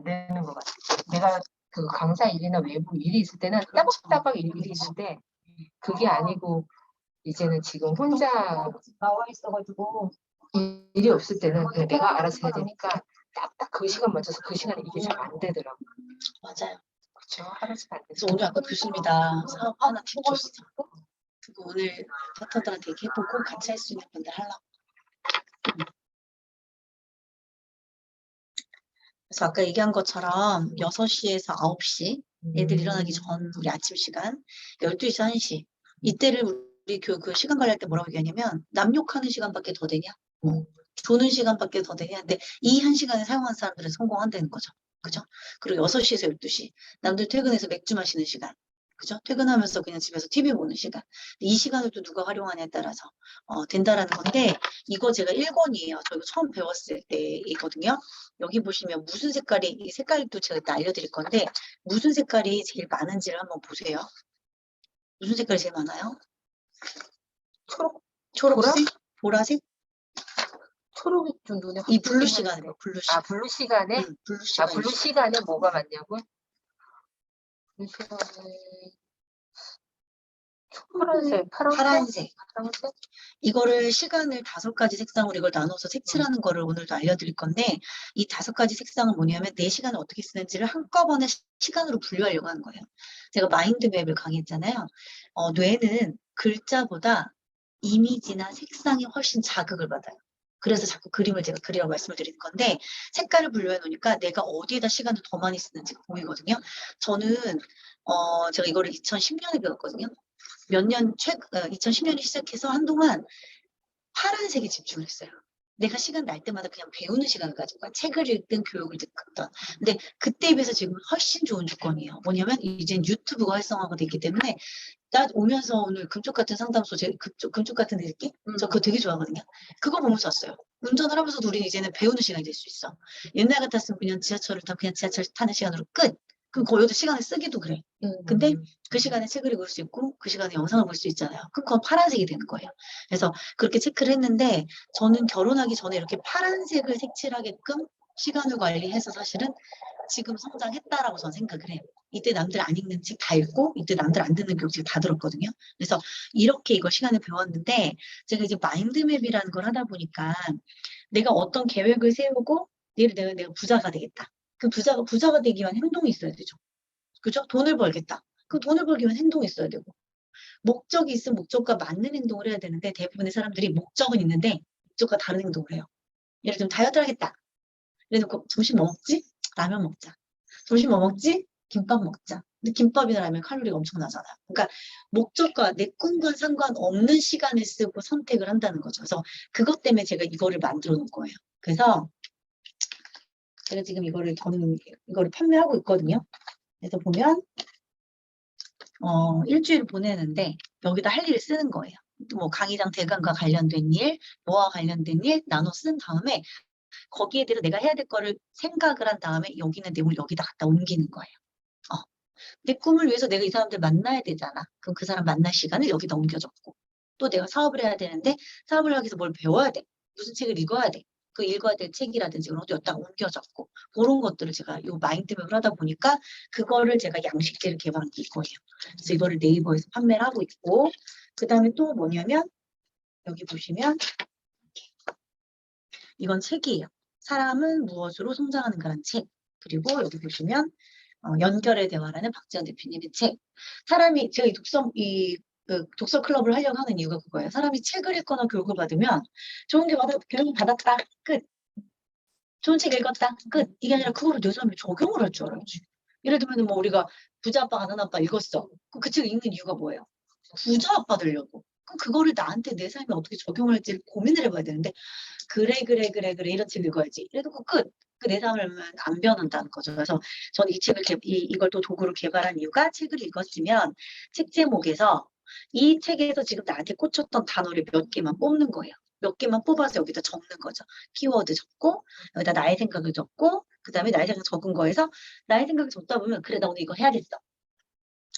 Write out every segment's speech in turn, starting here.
되는 것 같아. 내가 그 강사 일이나 외부 일이 있을 때는 따박따박 일이 있는데 그게 아니고 이제는 지금 혼자 나와 있어가지고 일이 없을 때는 그냥 내가 알아서 해야 되니까 딱딱 그 시간 맞춰서 그 시간에 이게 잘 안 되더라고. 맞아요. 그렇죠. 하루씩 안 그래서 돼서. 오늘 아까 교수님이다 사업 하나 팁 줬어. 그거 오늘 파트너들한테 얘기해보고 같이 할 수 있는 분들 하려고. 그래서 아까 얘기한 것처럼 6시에서 9시 애들 일어나기 전 우리 아침 시간 12시에서 1시 이때를 우리 그 시간 관리할 때 뭐라고 얘기하냐면 남욕하는 시간밖에 더 되냐? 조는 시간밖에 더 되냐? 근데 이 1시간을 사용한 사람들은 성공한다는 거죠. 그죠? 그리고 6시에서 12시 남들 퇴근해서 맥주 마시는 시간. 그죠? 퇴근하면서 그냥 집에서 TV 보는 시간. 이 시간을 또 누가 활용하냐에 따라서 된다라는 건데 이거 제가 1권이에요. 저 이거 처음 배웠을 때이거든요. 여기 보시면 무슨 색깔이 이 색깔도 제가 이따 알려드릴 건데 무슨 색깔이 제일 많은지를 한번 보세요. 무슨 색깔이 제일 많아요? 초록색? 보라색? 초록이 좀 눈에 이 블루 시간에 블루 시간. 아 블루 시간에? 응, 블루 아 시간. 블루 시간에 뭐가 많냐고? 블루 시간에 파란색, 파란색. 파란색? 이거를 시간을 5가지 색상으로 이걸 나눠서 색칠하는 거를 오늘도 알려드릴 건데 이 5가지 색상은 뭐냐면 내 시간을 어떻게 쓰는지를 한꺼번에 시간으로 분류하려고 하는 거예요. 제가 마인드맵을 강의했잖아요. 뇌는 글자보다 이미지나 색상이 훨씬 자극을 받아요. 그래서 자꾸 그림을 제가 그리라고 말씀을 드리는 건데 색깔을 분류해 놓으니까 내가 어디에다 시간을 더 많이 쓰는지가 보이거든요. 저는 제가 이거를 2010년에 배웠거든요. 2010년에 시작해서 한동안 파란색에 집중을 했어요. 내가 시간 날 때마다 그냥 배우는 시간을 가지고 책을 읽든 교육을 듣든. 근데 그때에 비해서 지금 훨씬 좋은 조건이에요. 뭐냐면 이제 유튜브가 활성화가 됐기 때문에 나 오면서 오늘 금쪽 같은 상담소, 금쪽 같은 읽기? 저 그거 되게 좋아하거든요. 그거 보면서 왔어요. 운전을 하면서도 우리 이제는 배우는 시간이 될 수 있어. 옛날 같았으면 그냥 지하철을 타면 그냥 지하철 타는 시간으로 끝. 그럼 거기도 시간을 쓰기도 그래. 근데 그 시간에 책을 읽을 수 있고 그 시간에 영상을 볼 수 있잖아요. 그럼 그건 파란색이 되는 거예요. 그래서 그렇게 체크를 했는데 저는 결혼하기 전에 이렇게 파란색을 색칠하게끔 시간을 관리해서 사실은 지금 성장했다라고 저는 생각을 해요. 이때 남들 안 읽는 책 다 읽고 이때 남들 안 듣는 교육 다 들었거든요. 그래서 이렇게 이걸 시간을 배웠는데 제가 이제 마인드맵이라는 걸 하다 보니까 내가 어떤 계획을 세우고 내가 부자가 되겠다. 그 부자가 되기 위한 행동이 있어야 되죠. 그죠? 돈을 벌겠다. 그 돈을 벌기 위한 행동이 있어야 되고 목적이 있으면 목적과 맞는 행동을 해야 되는데 대부분의 사람들이 목적은 있는데 목적과 다른 행동을 해요. 예를 들면 다이어트 하겠다. 그래놓고 점심 뭐 먹지? 라면 먹자. 점심 뭐 먹지? 김밥 먹자. 근데 김밥이나 라면 칼로리가 엄청 나잖아요. 그러니까 목적과 내 꿈과 상관없는 시간을 쓰고 선택을 한다는 거죠. 그래서 그것 때문에 제가 이거를 만들어 놓은 거예요. 그래서 제가 지금 저는 이거를 판매하고 있거든요. 그래서 보면 일주일 보내는데 여기다 할 일을 쓰는 거예요. 뭐 강의장 대강과 관련된 일, 뭐와 관련된 일 나눠 쓴 다음에 거기에 대해서 내가 해야 될 거를 생각을 한 다음에 여기 있는 내용을 여기다 갖다 옮기는 거예요. 내 꿈을 위해서 내가 이 사람들 만나야 되잖아. 그럼 그 사람 만날 시간을 여기다 옮겨줬고 또 내가 사업을 해야 되는데 사업을 하기 위해서 뭘 배워야 돼. 무슨 책을 읽어야 돼. 그 읽어야 될 책이라든지 그런 것도 여기다 옮겨졌고 그런 것들을 제가 요 마인드맵을 하다 보니까 그거를 제가 양식제를 개발한 게 이거예요. 그래서 이거를 네이버에서 판매를 하고 있고 그 다음에 또 뭐냐면 여기 보시면 이건 책이에요. 사람은 무엇으로 성장하는가라는 책. 그리고 여기 보시면 연결의 대화라는 박지원 대표님의 책. 사람이 제가 독서 클럽을 하려고 하는 이유가 그거예요. 사람이 책을 읽거나 교육을 받으면 좋은 교육을 받았다. 끝. 좋은 책 읽었다. 끝. 이게 아니라 그거를 내 삶에 적용을 할 줄 알아야지. 예를 들면 뭐 우리가 부자 아빠 가난 아빠 읽었어. 그 책을 읽는 이유가 뭐예요? 부자 아빠 되려고. 그럼 그거를 나한테 내 삶에 어떻게 적용할지 고민을 해봐야 되는데 그래 이런 책 읽어야지. 이래놓고 끝. 그 내 삶을 안 변한다는 거죠. 그래서 저는 이 책을 이걸 또 도구로 개발한 이유가 책을 읽었으면 책 제목에서 이 책에서 지금 나한테 꽂혔던 단어를 몇 개만 뽑는 거예요. 몇 개만 뽑아서 여기다 적는 거죠. 키워드 적고 여기다 나의 생각을 적고 그 다음에 나의 생각 적은 거에서 나의 생각을 적다 보면 그래 나 오늘 이거 해야겠어.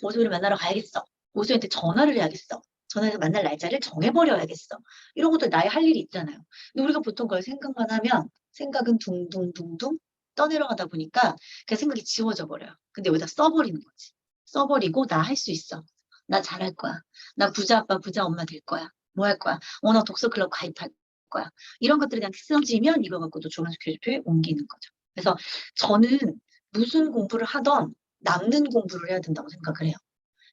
오수를 만나러 가야겠어. 오수한테 전화를 해야겠어. 전화해서 만날 날짜를 정해버려야겠어. 이런 것도 나의 할 일이 있잖아요. 근데 우리가 보통 그걸 생각만 하면 생각은 둥둥둥둥 떠내려가다 보니까 그 생각이 지워져 버려요. 근데 여기다 써버리는 거지. 써버리고 나 할 수 있어. 나 잘할 거야. 나 부자 아빠, 부자 엄마 될 거야. 뭐 할 거야? 나 독서 클럽 가입할 거야. 이런 것들에 대한 쓰여지면 이거 갖고도 조만수 교실표에 옮기는 거죠. 그래서 저는 무슨 공부를 하던 남는 공부를 해야 된다고 생각을 해요.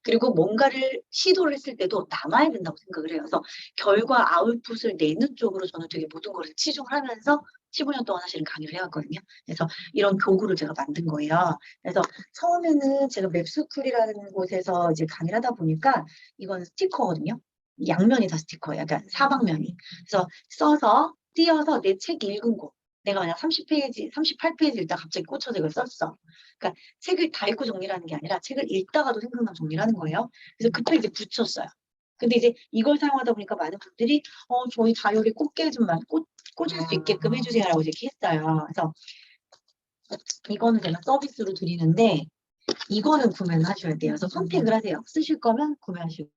그리고 뭔가를 시도를 했을 때도 남아야 된다고 생각을 해요. 그래서 결과 아웃풋을 내는 쪽으로 저는 되게 모든 것을 치중을 하면서 15년 동안 사실은 강의를 해왔거든요. 그래서 이런 교구를 제가 만든 거예요. 그래서 처음에는 제가 맵스쿨이라는 곳에서 이제 강의를 하다 보니까 이건 스티커거든요. 양면이 다 스티커예요. 그러니까 사방면이. 그래서 써서 띄어서 내 책 읽은 곳. 내가 만약 30페이지, 38페이지 읽다 갑자기 꽂혀서 이걸 썼어. 그러니까 책을 다 읽고 정리를 하는 게 아니라 책을 읽다가도 생각나면 정리를 하는 거예요. 그래서 그때 이제 붙였어요. 근데 이제 이걸 사용하다 보니까 많은 분들이 저희 다이어리 꽂게 좀 꽂을 수 있게끔 해주세요라고 이렇게 했어요. 그래서 이거는 제가 서비스로 드리는데 이거는 구매를 하셔야 돼요. 그래서 선택을 하세요. 쓰실 거면 구매하시고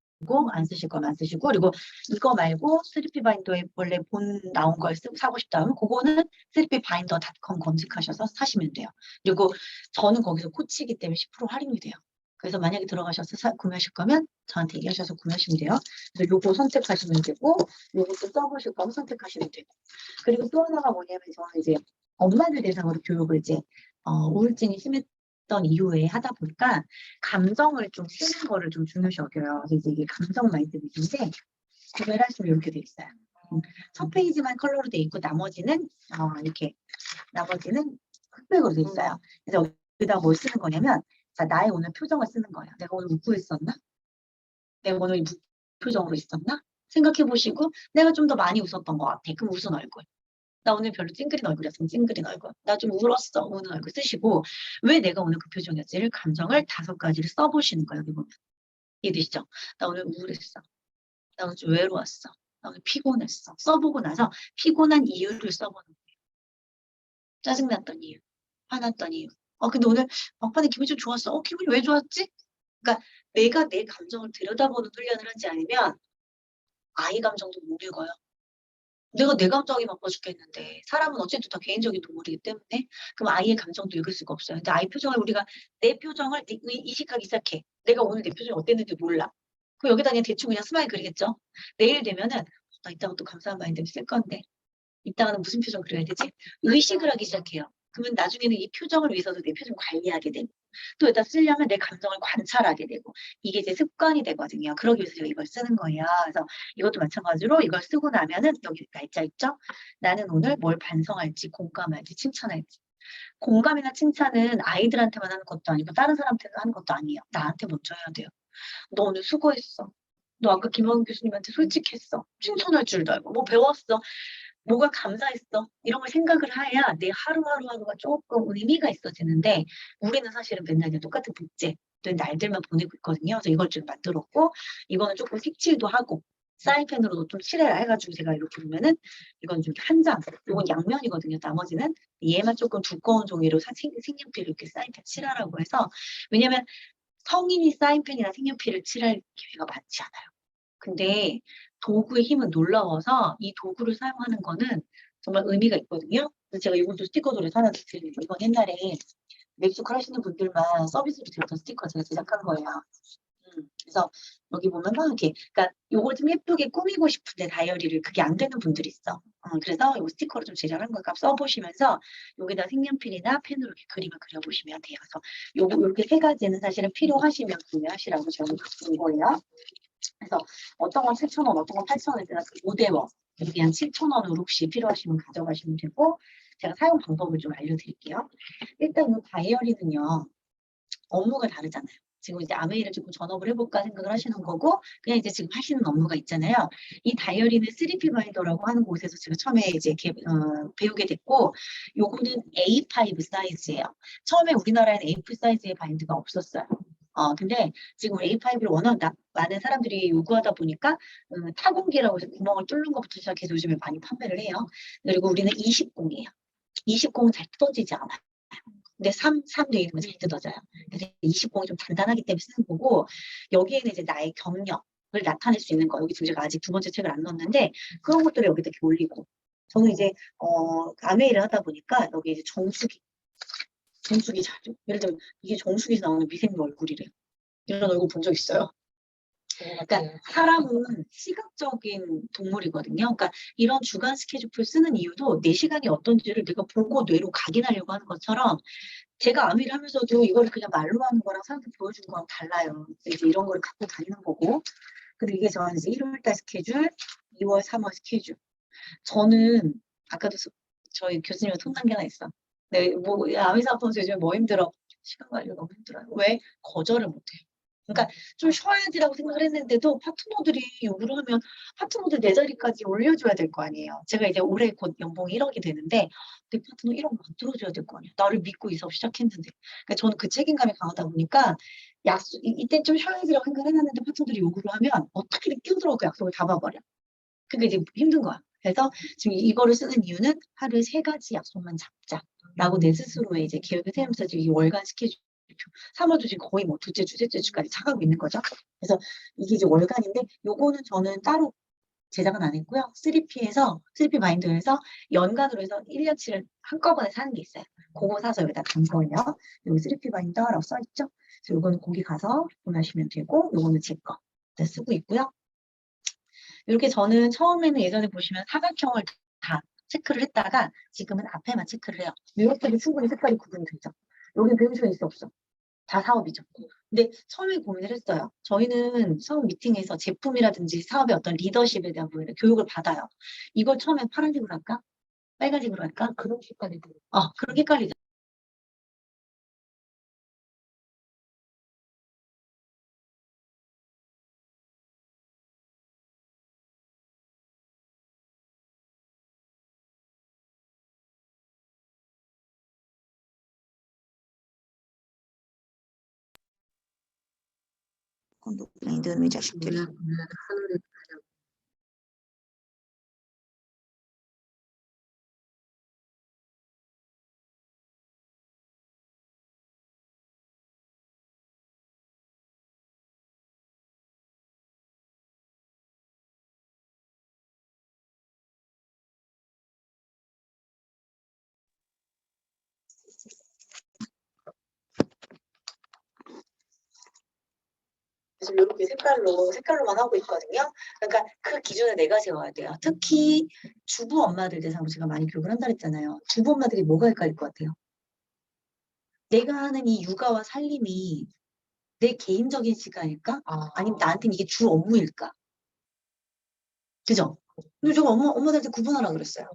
안 쓰실 거면 안 쓰시고 그리고 이거 말고 스리피 바인더에 원래 본 나온 걸 사고 싶다면 그거는 스리피바인더.com 검색하셔서 사시면 돼요. 그리고 저는 거기서 코치이기 때문에 10% 할인이 돼요. 그래서 만약에 들어가셔서 구매하실 거면 저한테 얘기하셔서 구매하시면 돼요. 그래서 요거 선택하시면 되고 요것도 써보실 거면 선택하시면 되고 그리고 또 하나가 뭐냐면 저는 이제 엄마들 대상으로 교육을 이제 우울증이 심했던 이후에 하다 보니까 감정을 좀 쓰는 거를 좀 중요시 여겨요. 그래서 이제 이게 감정 마인드맵인데 구매를 하시면 이렇게 돼 있어요. 첫 페이지만 컬러로 돼 있고 나머지는 흑백으로 돼 있어요. 그래서 여기다 뭘 쓰는 거냐면 자, 나의 오늘 표정을 쓰는 거예요. 내가 오늘 웃고 있었나? 내가 오늘 무표정으로 있었나? 생각해 보시고 내가 좀 더 많이 웃었던 것 같아. 그럼 웃은 얼굴. 나 오늘 별로 찡그린 얼굴이었으면 찡그린 얼굴. 나 좀 울었어. 우는 얼굴 쓰시고 왜 내가 오늘 그 표정이었지를 감정을 5가지를 써보시는 거예요. 여기 보면. 이해되시죠? 나 오늘 우울했어. 나 오늘 좀 외로웠어. 나 오늘 피곤했어. 써보고 나서 피곤한 이유를 써보는 거예요. 짜증났던 이유. 화났던 이유. 근데 오늘 막판에 기분이 좀 좋았어. 기분이 왜 좋았지? 그러니까 내가 내 감정을 들여다보는 훈련을 하지 않으면 아이 감정도 못 읽어요. 내가 내 감정이 바빠 죽겠는데 사람은 어쨌든 다 개인적인 동물이기 때문에 그럼 아이의 감정도 읽을 수가 없어요. 근데 아이 표정을 우리가 내 표정을 이식하기 시작해. 내가 오늘 내 표정이 어땠는지 몰라. 그럼 여기다 그냥 대충 그냥 스마일 그리겠죠. 내일 되면은 나 이따가 또 감사한 마인드 쓸 건데 이따가는 무슨 표정 그려야 되지? 의식을 하기 시작해요. 그러면 나중에는 이 표정을 위해서도 내 표정 관리하게 되고 또 여기다 쓰려면 내 감정을 관찰하게 되고 이게 이제 습관이 되거든요. 그러기 위해서 제가 이걸 쓰는 거예요. 그래서 이것도 마찬가지로 이걸 쓰고 나면은 여기 날짜 있죠? 나는 오늘 뭘 반성할지 공감할지 칭찬할지 공감이나 칭찬은 아이들한테만 하는 것도 아니고 다른 사람한테도 하는 것도 아니에요. 나한테 먼저 해야 돼요. 너 오늘 수고했어. 너 아까 김학원 교수님한테 솔직했어. 칭찬할 줄도 알고 뭐 배웠어. 뭐가 감사했어. 이런 걸 생각을 해야 내 하루하루가 조금 의미가 있어지는데 우리는 사실은 맨날 그냥 똑같은 복제 된 날들만 보내고 있거든요. 그래서 이걸 좀 만들었고 이거는 조금 색칠도 하고 사인펜으로도 좀 칠해라 해가지고 제가 이렇게 보면은 이건 좀 한 장, 이건 양면이거든요. 나머지는 얘만 조금 두꺼운 종이로 색연필 이렇게 사인펜 칠하라고 해서 왜냐면 성인이 사인펜이나 색연필을 칠할 기회가 많지 않아요. 근데 도구의 힘은 놀라워서 이 도구를 사용하는 거는 정말 의미가 있거든요. 그래서 제가 이것도 스티커들을 하나 드리는 이건 옛날에 맵스쿨 하시는 분들만 서비스로 드렸던 스티커 제가 제작한 거예요. 그래서 여기 보면 막 이렇게 그러니까 요걸 좀 예쁘게 꾸미고 싶은데 다이어리를 그게 안 되는 분들이 있어. 그래서 이 스티커를 좀 제작한 거니까 써보시면서 여기다 색연필이나 펜으로 이렇게 그림을 그려보시면 돼요. 그래서 요렇게 3가지는 사실은 필요하시면 구매하시라고 제가 준 거예요. 그래서 어떤 건 7,000원, 어떤 건 8,000원에 따라서 5대원 그냥 7,000원으로 혹시 필요하시면 가져가시면 되고 제가 사용 방법을 좀 알려드릴게요. 일단 이 다이어리는요. 업무가 다르잖아요. 지금 이제 아메이를 듣고 전업을 해볼까 생각을 하시는 거고 그냥 이제 지금 하시는 업무가 있잖아요. 이 다이어리는 3P 바인더라고 하는 곳에서 제가 처음에 이제 배우게 됐고 요거는 A5 사이즈예요. 처음에 우리나라에는 A4 사이즈의 바인드가 없었어요. 근데 지금 A5를 워낙 많은 사람들이 요구하다 보니까 타공기라고 해서 구멍을 뚫는 것부터 시작해서 요즘에 많이 판매를 해요. 그리고 우리는 20공이에요. 20공은 잘 뜯어지지 않아요. 근데 3 되어 있는 건 잘 뜯어져요. 그래서 20공이 좀 단단하기 때문에 쓰는 거고 여기에는 이제 나의 경력을 나타낼 수 있는 거 여기 지금 제가 아직 2번째 책을 안 넣었는데 그런 것들을 여기다 이렇게 올리고 저는 이제 아메이를 하다 보니까 여기 이제 정수기 정수기 자주. 예를 들면 이게 정수기에서 나오는 미생물 얼굴이래요. 이런 얼굴 본 적 있어요? 그러니까 사람은 시각적인 동물이거든요. 그러니까 이런 주간 스케줄표를 쓰는 이유도 내 시간이 어떤지를 내가 보고 뇌로 각인하려고 하는 것처럼 제가 아미를 하면서도 이거를 그냥 말로 하는 거랑 사람들 보여주는 거랑 달라요. 이제 이런 걸 갖고 다니는 거고. 근데 이게 저는 이제 1월달 스케줄, 2월, 3월 스케줄. 저는 아까도 저희 교수님과 통단계 하나 있어. 네, 뭐 아미 사업하면서 요즘 뭐 힘들어? 시간 관리가 너무 힘들어요. 왜? 거절을 못해요. 그러니까 좀 쉬어야지라고 생각을 했는데도 파트너들이 요구를 하면 파트너들 내 자리까지 올려줘야 될 거 아니에요. 제가 이제 올해 곧 연봉 1억이 되는데 내 파트너 1억 만들어줘야 될 거 아니에요. 나를 믿고 이 사업 시작했는데. 그러니까 저는 그 책임감이 강하다 보니까 약속, 이때 좀 쉬어야지라고 생각했는데 파트너들이 요구를 하면 어떻게든 끼어들어 그 약속을 다 봐버려. 그게 이제 힘든 거야. 그래서 지금 이거를 쓰는 이유는 하루에 3가지 약속만 잡자라고 내 스스로의 이제 계획을 세우면서 지금 이 월간 스케줄 3월도 지금 거의 뭐 둘째 주, 셋째 주까지 차가고 있는 거죠. 그래서 이게 이제 월간인데 요거는 저는 따로 제작은 안 했고요. 3P 마인드에서 연간으로 해서 1년치를 한꺼번에 사는 게 있어요. 그거 사서 여기다 단 거예요. 여기 3P 마인드라고 써있죠. 그래서 요거는 거기 가서 구매하시면 되고 요거는 제 거. 쓰고 있고요. 이렇게 저는 처음에는 예전에 보시면 사각형을 다 체크를 했다가 지금은 앞에만 체크를 해요. 이렇게도 충분히 색깔이 구분이 되죠. 여기 배우시가 있어 없어. 다 사업이죠. 근데 처음에 고민을 했어요. 저희는 사업 미팅에서 제품이라든지 사업의 어떤 리더십에 대한 부분에 교육을 받아요. 이걸 처음에 파란색으로 할까? 빨간색으로 할까? 그런 색깔이 들어. 그런 헷갈리죠. 이놈의 자식들. 하늘에 지금 이렇게 색깔로만 하고 있거든요. 그러니까 그 기준을 내가 세워야 돼요. 특히 주부 엄마들 대상으로 제가 많이 교육을 한다 했잖아요. 주부 엄마들이 뭐가 헷갈릴 것 같아요? 내가 하는 이 육아와 살림이 내 개인적인 시간일까? 아니면 나한테는 이게 주 업무일까? 그죠? 근데 제가 엄마들한테 구분하라 그랬어요.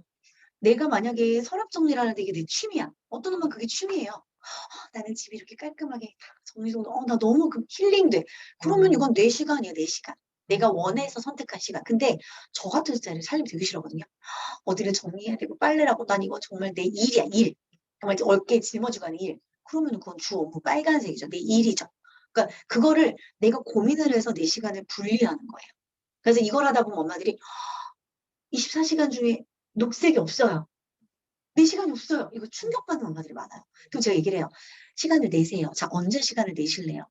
내가 만약에 서랍 정리를 하는데 이게 내 취미야. 어떤 엄마는 그게 취미예요. 나는 집이 이렇게 깔끔하게 다 정리정돈, 나 너무 그 힐링돼. 그러면 이건 내 시간이야, 내 시간. 내가 원해서 선택한 시간. 근데 저 같은 스타일은 살림 되게 싫어하거든요. 어디를 정리해야 되고 빨래라고 난 이거 정말 내 일이야, 일. 정말 어깨에 짊어지고 하는 일. 그러면 그건 주 업무 빨간색이죠. 내 일이죠. 그러니까 그거를 내가 고민을 해서 내 시간을 분리하는 거예요. 그래서 이걸 하다 보면 엄마들이 24시간 중에 녹색이 없어요. 내 시간이 없어요. 이거 충격받는 엄마들이 많아요. 그럼 제가 얘기를 해요. 시간을 내세요. 자, 언제 시간을 내실래요?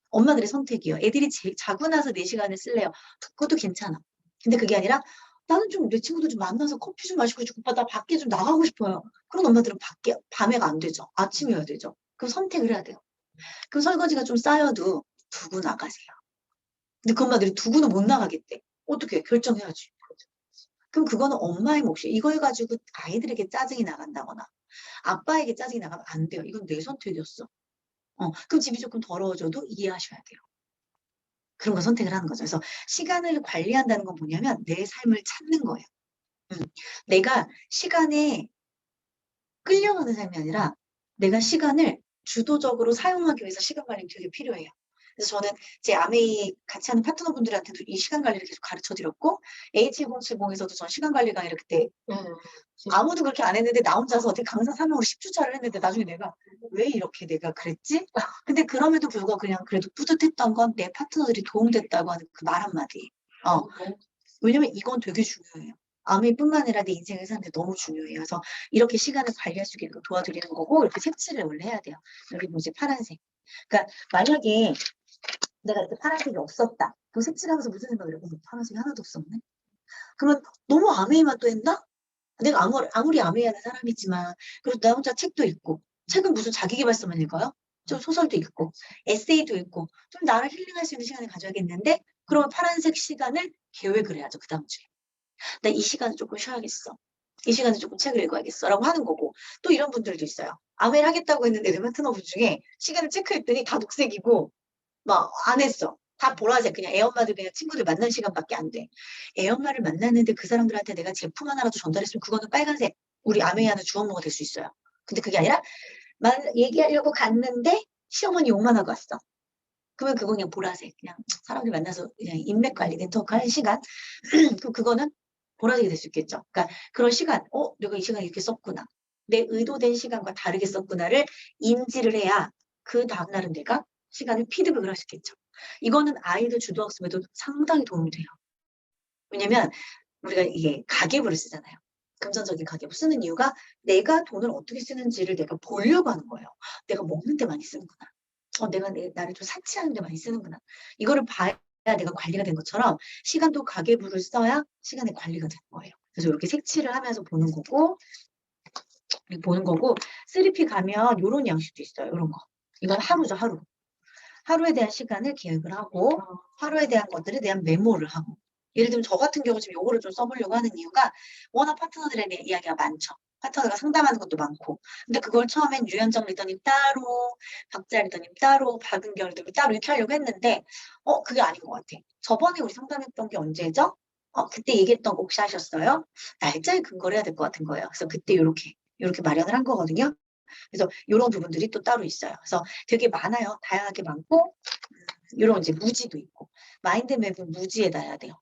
엄마들의 선택이요. 애들이 자고 나서 내 시간을 쓸래요. 그것도 괜찮아. 근데 그게 아니라 나는 좀 내 친구들 좀 만나서 커피 좀 마시고 싶고 오빠 나 밖에 좀 나가고 싶어요. 그런 엄마들은 밤에가 안 되죠. 아침이어야 되죠. 그럼 선택을 해야 돼요. 그럼 설거지가 좀 쌓여도 두고 나가세요. 근데 그 엄마들이 두고는 못 나가겠대. 어떻게 결정해야지. 그럼 그거는 엄마의 몫이에요. 이걸 가지고 아이들에게 짜증이 나간다거나 아빠에게 짜증이 나가면 안 돼요. 이건 내 선택이었어. 그럼 집이 조금 더러워져도 이해하셔야 돼요. 그런 거 선택을 하는 거죠. 그래서 시간을 관리한다는 건 뭐냐면 내 삶을 찾는 거예요. 내가 시간에 끌려가는 삶이 아니라 내가 시간을 주도적으로 사용하기 위해서 시간 관리 되게 필요해요. 그래서 저는 제 아메이 같이 하는 파트너분들한테도 이 시간 관리를 계속 가르쳐 드렸고 H1070에서도 전 시간 관리 강의를 그때 아무도 그렇게 안 했는데 나 혼자서 어떻게 강사 사명으로 10주차를 했는데 나중에 내가 왜 이렇게 내가 그랬지? 근데 그럼에도 불구하고 그냥 그래도 뿌듯했던 건 내 파트너들이 도움됐다고 하는 그 말 한마디. 왜냐면 이건 되게 중요해요. 아미뿐만 아니라 내 인생을 사는데 너무 중요해요. 그래서 이렇게 시간을 관리할 수 있게 도와드리는 거고 이렇게 색칠을 원래 해야 돼요. 여기 뭐지 파란색. 그러니까 만약에 내가 이렇게 파란색이 없었다. 그럼 색칠하면서 무슨 생각을 해? 파란색이 하나도 없었네. 그러면 너무 아메이만 또 했나? 내가 아무리 아메이하는 사람이지만 그래도 나 혼자 책도 읽고 책은 무슨 자기계발서만 읽어요? 좀 소설도 읽고, 에세이도 읽고, 좀 나를 힐링할 수 있는 시간을 가져야겠는데, 그러면 파란색 시간을 계획을 해야죠, 그 다음 주에. 나 이 시간은 조금 쉬어야겠어. 이 시간은 조금 책을 읽어야겠어. 라고 하는 거고. 또 이런 분들도 있어요. 아메를 하겠다고 했는데 내 파트너분 중에 시간을 체크했더니 다 녹색이고, 막 안 했어. 다 보라색. 그냥 애 엄마들 그냥 친구들 만나는 시간밖에 안 돼. 애 엄마를 만났는데 그 사람들한테 내가 제품 하나라도 전달했으면 그거는 빨간색. 우리 아메이아는 주원모가 될 수 있어요. 근데 그게 아니라 얘기하려고 갔는데 시어머니 욕만 하고 왔어. 그러면 그건 그냥 보라색. 그냥 사람들 만나서 그냥 인맥 관리, 네트워크 하는 시간. 그럼 그거는 보라색이 될 수 있겠죠. 그러니까 그런 시간, 내가 이 시간 이렇게 썼구나. 내 의도된 시간과 다르게 썼구나를 인지를 해야 그 다음날은 내가 시간을 피드백을 할 수 있겠죠. 이거는 아이들 주도학습에도 상당히 도움이 돼요. 왜냐면 우리가 이게 가계부를 쓰잖아요. 금전적인 가계부 쓰는 이유가 내가 돈을 어떻게 쓰는지를 내가 보려고 하는 거예요. 내가 먹는 데 많이 쓰는구나. 내가 나를 좀 사치하는 데 많이 쓰는구나. 이거를 봐야 내가 관리가 된 것처럼 시간도 가계부를 써야 시간의 관리가 되는 거예요. 그래서 이렇게 색칠을 하면서 보는 거고 3P 가면 이런 양식도 있어요. 이런 거. 이건 하루죠, 하루. 하루에 대한 시간을 계획을 하고 하루에 대한 것들에 대한 메모를 하고 예를 들면 저 같은 경우 지금 요거를 좀 써보려고 하는 이유가 워낙 파트너들에 대한 이야기가 많죠. 파트너가 상담하는 것도 많고 근데 그걸 처음엔 유현정 리더님 따로 박자 리더님 따로 박은경 리더님 따로 이렇게 하려고 했는데 그게 아닌 것 같아. 저번에 우리 상담했던 게 언제죠? 그때 얘기했던 거 혹시 하셨어요? 날짜에 근거를 해야 될 것 같은 거예요. 그래서 그때 요렇게 마련을 한 거거든요. 그래서 이런 부분들이 또 따로 있어요. 그래서 되게 많아요. 다양하게 많고 이런 이제 무지도 있고 마인드맵은 무지에다 해야 돼요.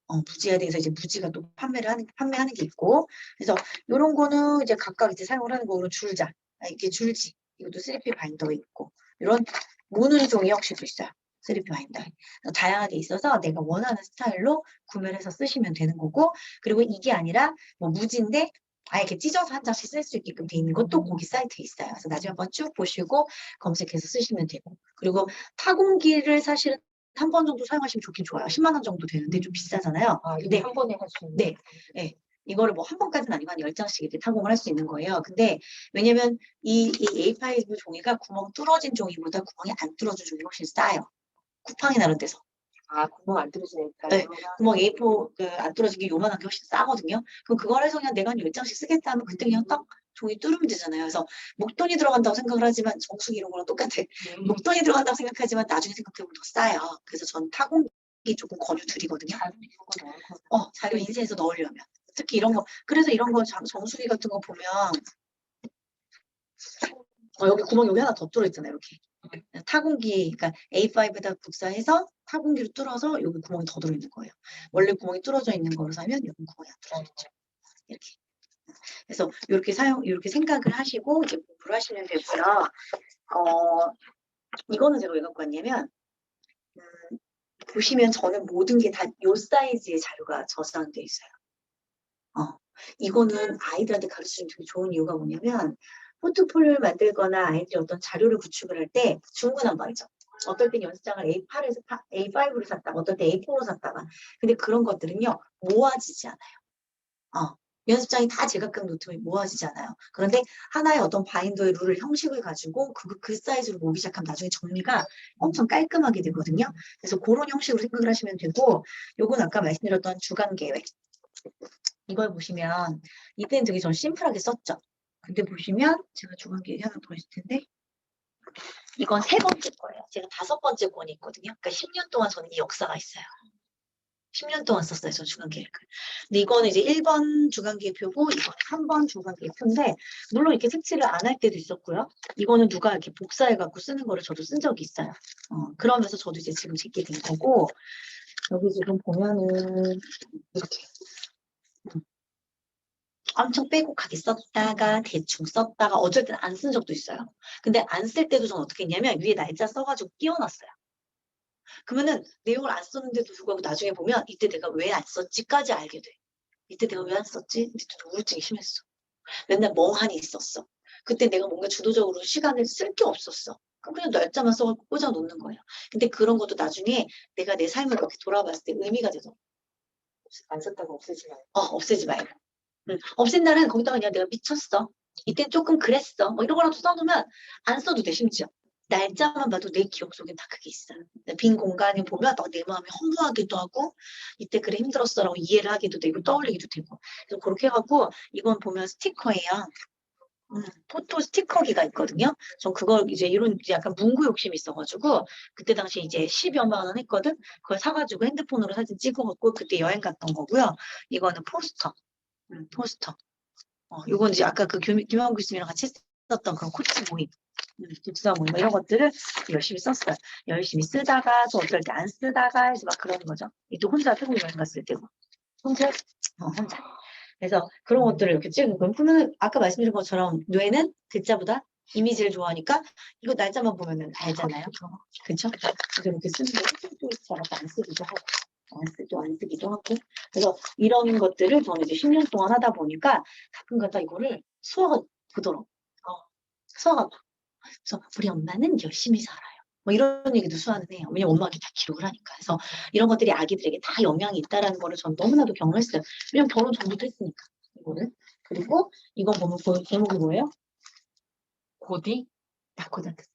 무지에 대해서 이제 무지가 또 판매하는 게 있고 그래서 이런 거는 이제 각각 이제 사용을 하는 거로 줄자 이게 줄지 이것도 3P 바인더가 있고 이런 무는 종이 역시도 있어요. 3P 바인더에 다양하게 있어서 내가 원하는 스타일로 구매를 해서 쓰시면 되는 거고 그리고 이게 아니라 뭐 무지인데 아예 이렇게 찢어서 한 장씩 쓸 수 있게끔 돼 있는 것도 거기 사이트에 있어요. 그래서 나중에 한번 쭉 보시고 검색해서 쓰시면 되고 그리고 타공기를 사실은 한 번 정도 사용하시면 좋긴 좋아요. 10만 원 정도 되는데 좀 비싸잖아요. 근데 한 번에 할 수 있는. 네. 이거를 뭐 한 번까지는 아니고 한 10장씩 이렇게 타공을 할 수 있는 거예요. 근데 왜냐면 이 A5 종이가 구멍 뚫어진 종이보다 구멍이 안 뚫어진 종이 훨씬 싸요. 쿠팡이나 이런 데서. 구멍 안 뚫어지니까. 네. 구멍 A4 안 뚫어진 게 요만한 게 훨씬 싸거든요. 그럼 그걸 해서 그냥 내가 한 10장씩 쓰겠다 하면 그때 그냥 딱 종이 뚫으면 되잖아요. 그래서 목돈이 들어간다고 생각을 하지만 정수기 이런 거랑 똑같아. 목돈이 들어간다고 생각하지만 나중에 생각해보면 더 싸요. 그래서 전 타공기 조금 권유드리거든요. 자료 인쇄해서 넣으려면. 특히 이런 거. 그래서 이런 거 정수기 같은 거 보면 여기 구멍 여기 하나 더 뚫어 있잖아요. 이렇게. 타공기, 그러니까 A5에다 복사해서 타공기로 뚫어서 여기 구멍이 더 들어있는 거예요. 원래 구멍이 뚫어져 있는 거로 사면 여기 구멍이 안 뚫어졌죠. 이렇게. 그래서 이렇게 생각을 하시고 이제 공부를 하시면 되고요. 이거는 제가 왜 갖고 왔냐면, 보시면 저는 모든 게 다 요 사이즈의 자료가 저장돼 있어요. 이거는 아이들한테 가르치면 되게 좋은 이유가 뭐냐면, 포트폴리오를 만들거나 아이들이 어떤 자료를 구축을 할 때 중구난방이죠. 어떨 땐 연습장을 A5로 샀다가 어떨 때 A4로 샀다가 근데 그런 것들은요 모아지지 않아요. 연습장이 다 제각각 노트북이 모아지지 않아요. 그런데 하나의 어떤 바인더의 룰을 형식을 가지고 그 사이즈로 모으기 시작하면 나중에 정리가 엄청 깔끔하게 되거든요. 그래서 그런 형식으로 생각을 하시면 되고 요건 아까 말씀드렸던 주간 계획 이걸 보시면 이때는 되게 전 심플하게 썼죠. 근데 보시면 제가 주간 계획 하나 더 있을 텐데 이건 3번째 거예요. 제가 5번째 권이 있거든요. 그러니까 10년 동안 저는 이 역사가 있어요. 10년 동안 썼어요. 저 주간계획을. 근데 이거는 이제 1번 주간계획표고 이거는 3번 주간계획표인데 물론 이렇게 색칠을 안 할 때도 있었고요. 이거는 누가 이렇게 복사해갖고 쓰는 거를 저도 쓴 적이 있어요. 그러면서 저도 이제 지금 제게 된 거고 여기 지금 보면은 이렇게 엄청 빼곡하게 썼다가 대충 썼다가 어쩔 땐 안 쓴 적도 있어요. 근데 안 쓸 때도 저는 어떻게 했냐면 위에 날짜 써가지고 띄워놨어요. 그러면은 내용을 안 썼는데도 불구하고 나중에 보면 이때 내가 왜 안 썼지까지 알게 돼. 이때 내가 왜 안 썼지? 이때 우울증이 심했어. 맨날 멍하니 있었어. 그때 내가 뭔가 주도적으로 시간을 쓸 게 없었어. 그럼 그냥 날짜만 써갖고 꽂아 놓는 거예요. 근데 그런 것도 나중에 내가 내 삶을 이렇게 돌아봤을 때 의미가 되더라고. 안 썼다고 없애지 말고. 없애지 말고. 없앤 날은 거기다가 그냥 내가 미쳤어. 이때 조금 그랬어. 뭐 이런 거라도 써놓으면 안 써도 돼, 심지어. 날짜만 봐도 내 기억 속엔 다 그게 있어요. 빈 공간을 보면 내 마음이 허무하기도 하고, 이때 그래 힘들었어라고 이해를 하기도 되고, 떠올리기도 되고. 그래서 그렇게 해갖고, 이건 보면 스티커예요. 포토 스티커기가 있거든요. 전 그걸 이제 이런 이제 약간 문구 욕심이 있어가지고, 그때 당시 이제 10여만 원 했거든? 그걸 사가지고 핸드폰으로 사진 찍어갖고, 그때 여행 갔던 거고요. 이거는 포스터. 포스터. 요건 이제 아까 그 김영국 교수님이랑 같이 썼던 그런 코치 모임, 독서 모임, 뭐 이런 것들을 열심히 썼어요. 열심히 쓰다가, 또 어떨 때 안 쓰다가 해서 막 그러는 거죠. 또 혼자 태국 여행 갔을 때고. 혼자? 혼자. 그래서 그런 것들을 이렇게 찍은 거예요. 그러면 아까 말씀드린 것처럼 뇌는 글자보다 이미지를 좋아하니까 이거 날짜만 보면은 알잖아요. 그쵸? 그래서 이렇게 쓰는 거 또 잘하고 안 쓰기도 하고. 안 쓰기도 하고. 그래서 이런 것들을 저는 이제 10년 동안 하다 보니까 가끔가다 이거를 수아가 보더라고. 수아가 봐. 그래서 우리 엄마는 열심히 살아요. 뭐 이런 얘기도 수아는 해요. 왜냐면 엄마가 다 기록을 하니까. 그래서 이런 것들이 아기들에게 다 영향이 있다라는 거를 전 너무나도 경험했어요. 왜냐면 결혼 전부터 했으니까. 이거는. 그리고 이건 보면 제목이 뭐예요? 고디? 나 고등학교 때.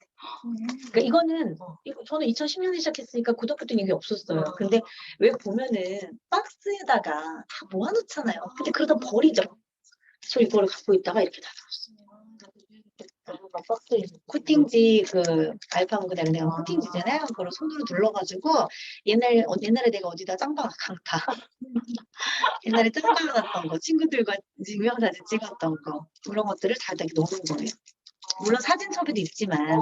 그러니까 이거는 저는 2010년에 시작했으니까 고등학교 때는 이게 없었어요. 근데 왜 보면은 박스에다가 다 모아놓잖아요. 근데 그러다 버리죠. 저 이거를 갖고 있다가 이렇게 닫았어요. 코팅지 그 알파모 그다음에 내가 코팅지잖아요. 그걸 손으로 눌러가지고 옛날에 내가 어디다 짱방 강타 옛날에 짱방 났던 거 친구들과 증명사진 찍었던 거 그런 것들을 다 이렇게 넣는 거예요. 물론 사진 첩에도 있지만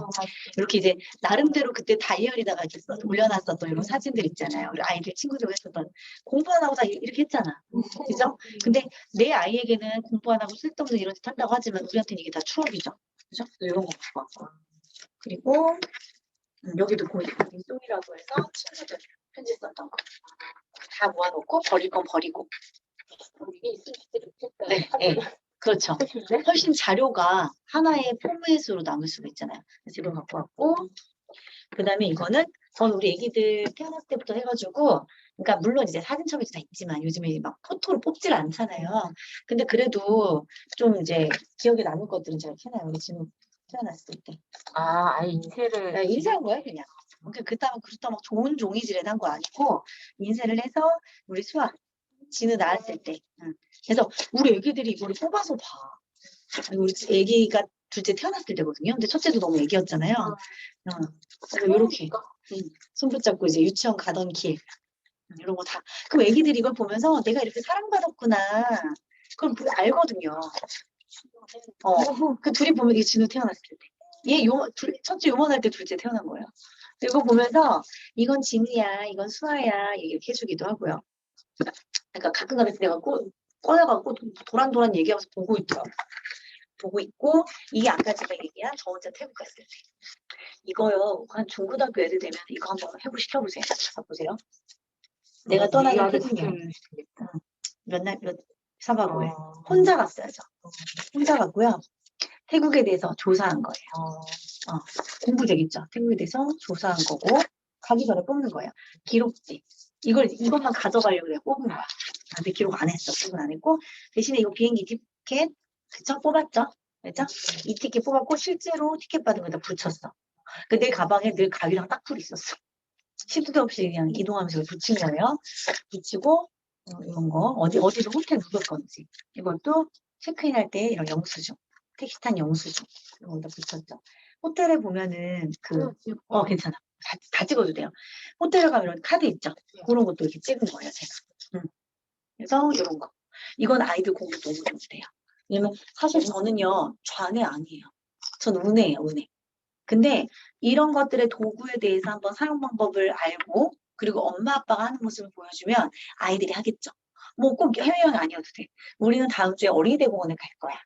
이렇게 이제 나름대로 그때 다이어리다가 이렇게 올려놨었던 이런 사진들 있잖아요. 우리 아이들 친구들과 했었던 공부 안 하고 다 이렇게 했잖아. 그죠? 근데 내 아이에게는 공부 안 하고 쓸데없는 이런 짓 한다고 하지만 우리한테는 이게 다 추억이죠. 그죠? 이런 거 갖고 왔고. 그리고 여기도 빈송이라고 해서 친구들 편지 썼던 거. 다 모아놓고 버릴 건 버리고. 이게 있을 수도 있겠다. 네, 네. 그렇죠. 훨씬 자료가 하나의 포맷으로 남을 수가 있잖아요. 그래서 이걸 갖고 왔고, 그 다음에 이거는 전 우리 애기들 태어났을 때부터 해가지고, 그러니까 물론 이제 사진첩이 다 있지만 요즘에 막 포토를 뽑질 않잖아요. 근데 그래도 좀 이제 기억에 남을 것들은 제가 해놔요. 우리 지금 태어났을 때. 아예 인쇄를. 인쇄한 거예요, 그냥. 그렇다고 막 좋은 종이질에 한 거 아니고, 인쇄를 해서 우리 수아, 진우 낳았을 때. 그래서 우리 애기들이 이거를 뽑아서 봐. 우리 애기가 둘째 태어났을 때거든요. 근데 첫째도 너무 애기였잖아요. 그래서 이렇게 손 붙잡고 이제 유치원 가던 길 이런 거 다. 그럼 애기들이 이걸 보면서 내가 이렇게 사랑받았구나. 그럼 알거든요. 그 둘이 보면 이게 진우 태어났을 때. 첫째 요만할 때 둘째 태어난 거예요. 이거 보면서 이건 진우야, 이건 수아야 이렇게 해주기도 하고요. 그러니까 가끔 가면서 내가 꺼내갖고 도란도란 얘기하면서 보고 있더라고. 보고 있고 이게 아까 제가 얘기한 저 혼자 태국 갔을 때 이거요 한 중고등학교 애들 되면 이거 한번 시켜보세요. 보세요. 내가 떠나는 태국 여행 몇 4박 5일 혼자 갔어야죠. 혼자 갔고요. 태국에 대해서 조사한 거예요. 공부 되겠죠. 태국에 대해서 조사한 거고 가기 전에 뽑는 거예요. 기록지. 이것만 가져가려고 내가 뽑은 거야. 근데 기록 안 했어. 기록 안 했고 대신에 이거 비행기 티켓 그쵸? 뽑았죠? 그죠? 이 티켓 뽑았고 실제로 티켓 받은 거다 붙였어. 내 가방에 늘 가위랑 딱풀이 있었어. 시도도 없이 그냥 이동하면서 붙인 거예요. 붙이고 이런 거 어디로 호텔 묵을 건지 이것도 체크인할 때 이런 영수증 택시 탄 영수증 이런 거 다 붙였죠. 호텔에 보면은 괜찮아. 다 찍어도 돼요. 호텔에 가면 이런 카드 있죠. 그런 것도 이렇게 찍은 거예요, 제가. 그래서 이런 거. 이건 아이들 공부 너무 좋을 때요. 왜냐면 사실 저는요, 좌뇌 아니에요. 전 우뇌예요, 우뇌. 근데 이런 것들의 도구에 대해서 한번 사용 방법을 알고 그리고 엄마 아빠가 하는 모습을 보여주면 아이들이 하겠죠. 뭐 꼭 해외여행 아니어도 돼. 우리는 다음 주에 어린이대 공원에 갈 거야.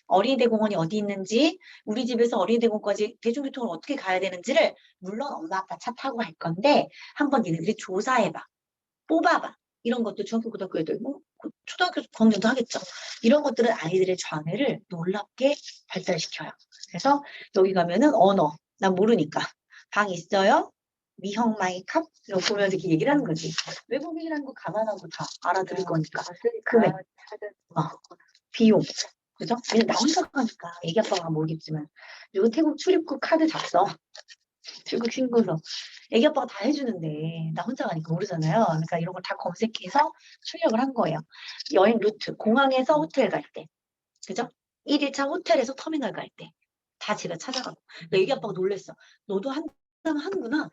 어린이대 공원이 어디 있는지 우리 집에서 어린이대 공원까지 대중교통을 어떻게 가야 되는지를 물론 엄마 아빠 차 타고 갈 건데 한번 니네들이 조사해봐. 뽑아봐. 이런 것도 중학교, 고등학교 애들, 초등학교 고학년도 하겠죠. 이런 것들은 아이들의 좌뇌를 놀랍게 발달시켜요. 그래서 여기 가면은 언어, 난 모르니까. 방 있어요? 미형 마이 컵? 이런 거 보면서 이렇게 얘기를 하는 거지. 외국인이라는 거 감안하고 다 알아들을 거니까. 금액, 비용, 그죠? 얘는 나 혼자 가니까 애기 아빠가 모르겠지만 이거 태국 출입국 카드 작성 출국 신고서 애기 아빠가 다 해주는데 나 혼자 가니까 모르잖아요. 그러니까 이런 걸 다 검색해서 출력을 한 거예요. 여행 루트 공항에서 호텔 갈 때 그죠? 1일차 호텔에서 터미널 갈 때 다 제가 찾아가고 그러니까 애기 아빠가 놀랬어. 너도 한다면 하는구나.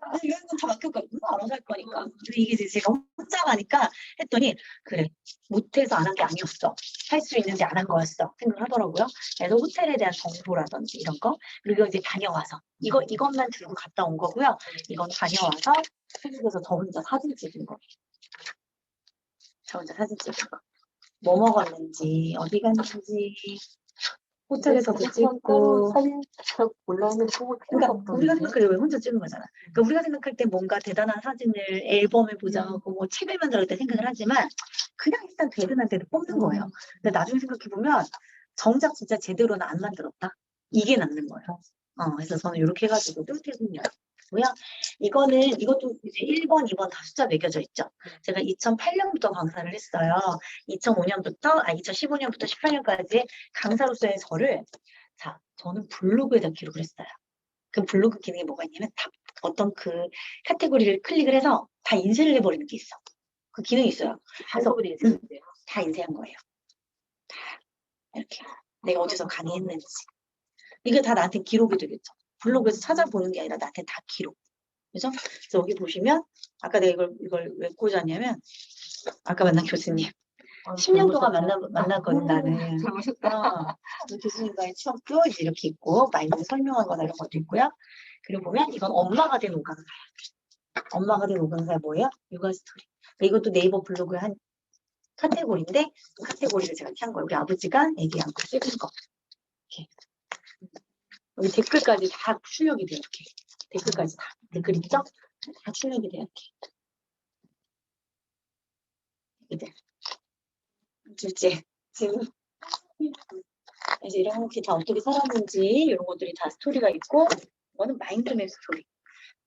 아니, 이런 건 다 맡겼거든요. 알아서 할 거니까. 근데 이게 이제 제가 혼자 가니까 했더니 그래 못해서 안 한 게 아니었어. 할 수 있는데 안 한 거였어. 생각을 하더라고요. 그래서 호텔에 대한 정보라든지 이런 거 그리고 이제 다녀와서 이것만 들고 갔다 온 거고요. 이건 다녀와서 태국에서 저 혼자 사진 찍은 거. 저 혼자 사진 찍은 거. 뭐 먹었는지 어디 갔는지 호텔에서도 따로 찍고 사진 온라인을 보고 그러니까 우리가 생각할 때 왜 혼자 찍은 거잖아. 그러니까 우리가 생각할 때 뭔가 대단한 사진을 앨범에 보장하고 뭐 책을 만들었다 생각을 하지만 그냥 일단 되든한테도 뽑는 거예요. 근데 나중에 생각해 보면 정작 진짜 제대로는 안 만들었다. 이게 낫는 거예요. 그래서 저는 이렇게 해가지고 똘태군요. 고요. 이것도 이제 1번, 2번 다 숫자 매겨져 있죠. 제가 2008년부터 강사를 했어요. 2015년부터 18년까지 강사로서의 저를 저는 블로그에다 기록을 했어요. 그 블로그 기능이 뭐가 있냐면 어떤 그 카테고리를 클릭을 해서 다 인쇄를 해버리는 게 있어. 그 기능이 있어요. 그래서 다 인쇄한 거예요. 다 이렇게 내가 어디서 강의했는지 이게 다 나한테 기록이 되겠죠. 블로그에서 찾아보는 게 아니라 나한테 다 기록. 그죠? 그래서 여기 보시면 아까 내가 이걸 왜 꽂았냐면 아까 만난 교수님 10년 동안 만났거든 나는. 재밌었다. 교수님과의 추억도 이제 이렇게 있고 마인드 설명하거나 이런 것도 있고요. 그리고 보면 이건 엄마가 된 오강사야. 엄마가 된 오강사야 뭐예요? 육아 스토리. 이것도 네이버 블로그의 한 카테고리인데 그 카테고리를 제가 한 거예요. 우리 아버지가 애기 안고 찍은 거. 이렇게. 여기 댓글까지 다 출력이 돼요. 이렇게. 댓글까지 다. 댓글 있죠? 다 출력이 돼요. 이렇게. 둘째. 지금 이제 이런 것들이 다 어떻게 살았는지 이런 것들이 다 스토리가 있고 이거는 마인드맵 스토리.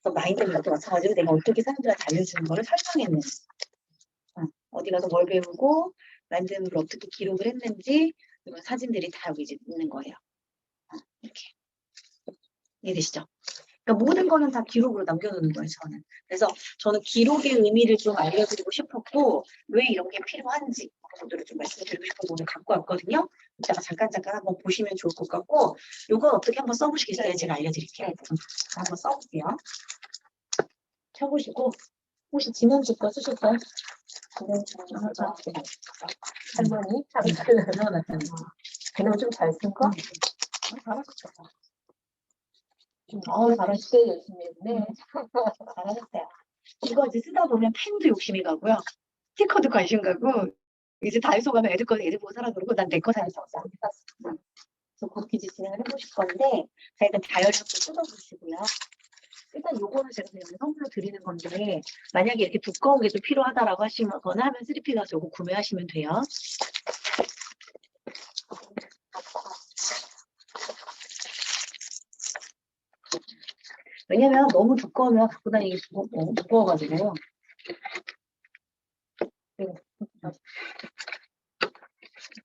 그래서 마인드맵도 마찬가지로 내가 어떻게 사람들한테 알려주는 거를 설명했는지 어디 가서 뭘 배우고 마인드맵을 어떻게 기록을 했는지 이런 사진들이 다 여기 이제 있는 거예요. 이렇게 이해되시죠? 그러니까 모든 거는 다 기록으로 남겨놓는 거예요, 저는. 그래서 저는 기록의 의미를 좀 알려드리고 싶었고 왜 이런 게 필요한지 그런 것들을 좀 말씀드리고 싶어서 오늘 갖고 왔거든요. 이따가 잠깐 한번 보시면 좋을 것 같고 이건 어떻게 한번 써보시겠어요? 제가 알려드릴게요. 한번 써볼게요. 켜보시고 혹시 지난주 거 쓰셨어요? 할머니 참 그나마 좀 잘 쓴 거? 잘하셨어요. 잘하시대 열심히 했네. 잘하셨어요. 이거 이제 쓰다 보면 펜도 욕심이 가고요. 스티커도 관심 가고 이제 다이소 가면 애들 보고 사라 그러고 난 내 거 사야지 안 샀어. 그래서 그렇게 이제 진행을 해보실 건데 자 일단 다이어리 한번 뜯어보시고요. 일단 요거는 제가 그냥 선물로 드리는 건데 만약에 이렇게 두꺼운 게 좀 필요하다라고 하시거나 하면 3P 가서 요거 구매하시면 돼요. 왜냐면 너무 두꺼우면 갖고 다니기 무거워가지고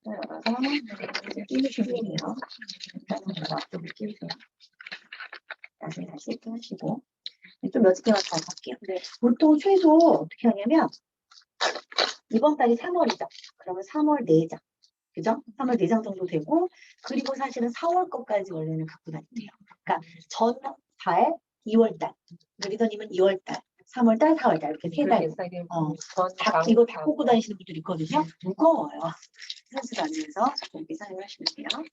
열어서 끼우시면 돼요. 일단은 제가 앞쪽을 끼우세요. 나중에 다시 끼우시고 좀 몇 개만 더 할게요. 네. 보통 최소 어떻게 하냐면 이번 달이 3월이죠. 그러면 3월 4장. 그죠? 3월 4장 정도 되고 그리고 사실은 4월 거까지 원래는 갖고 다닌대요. 그러니까 전달 2월 달, 리더님은 2월 달, 3월 달, 4월 달 이렇게 세 달. 이거 다 꽂고 다니시는 분들 있거든요. 무거워요. 사실 아니면서 이렇게 사용을 하시면 돼요.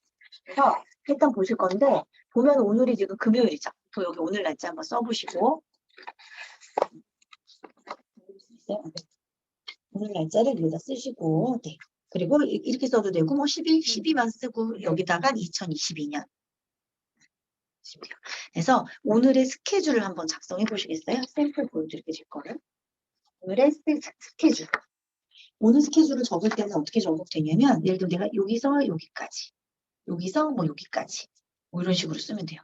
그래서 일단 보실 건데 보면 오늘이 지금 금요일이죠. 또 여기 오늘 날짜 한번 써보시고 오늘 날짜를 여기다 쓰시고 네. 그리고 이렇게 써도 되고 뭐 12만 쓰고 여기다가 2022년 그래서 오늘의 스케줄을 한번 작성해 보시겠어요? 샘플 보여드릴 거를 오늘의 스케줄 오늘 스케줄을 적을 때는 어떻게 적어도 되냐면 예를 들어 내가 여기서 여기까지 여기서 뭐 여기까지 뭐 이런 식으로 쓰면 돼요.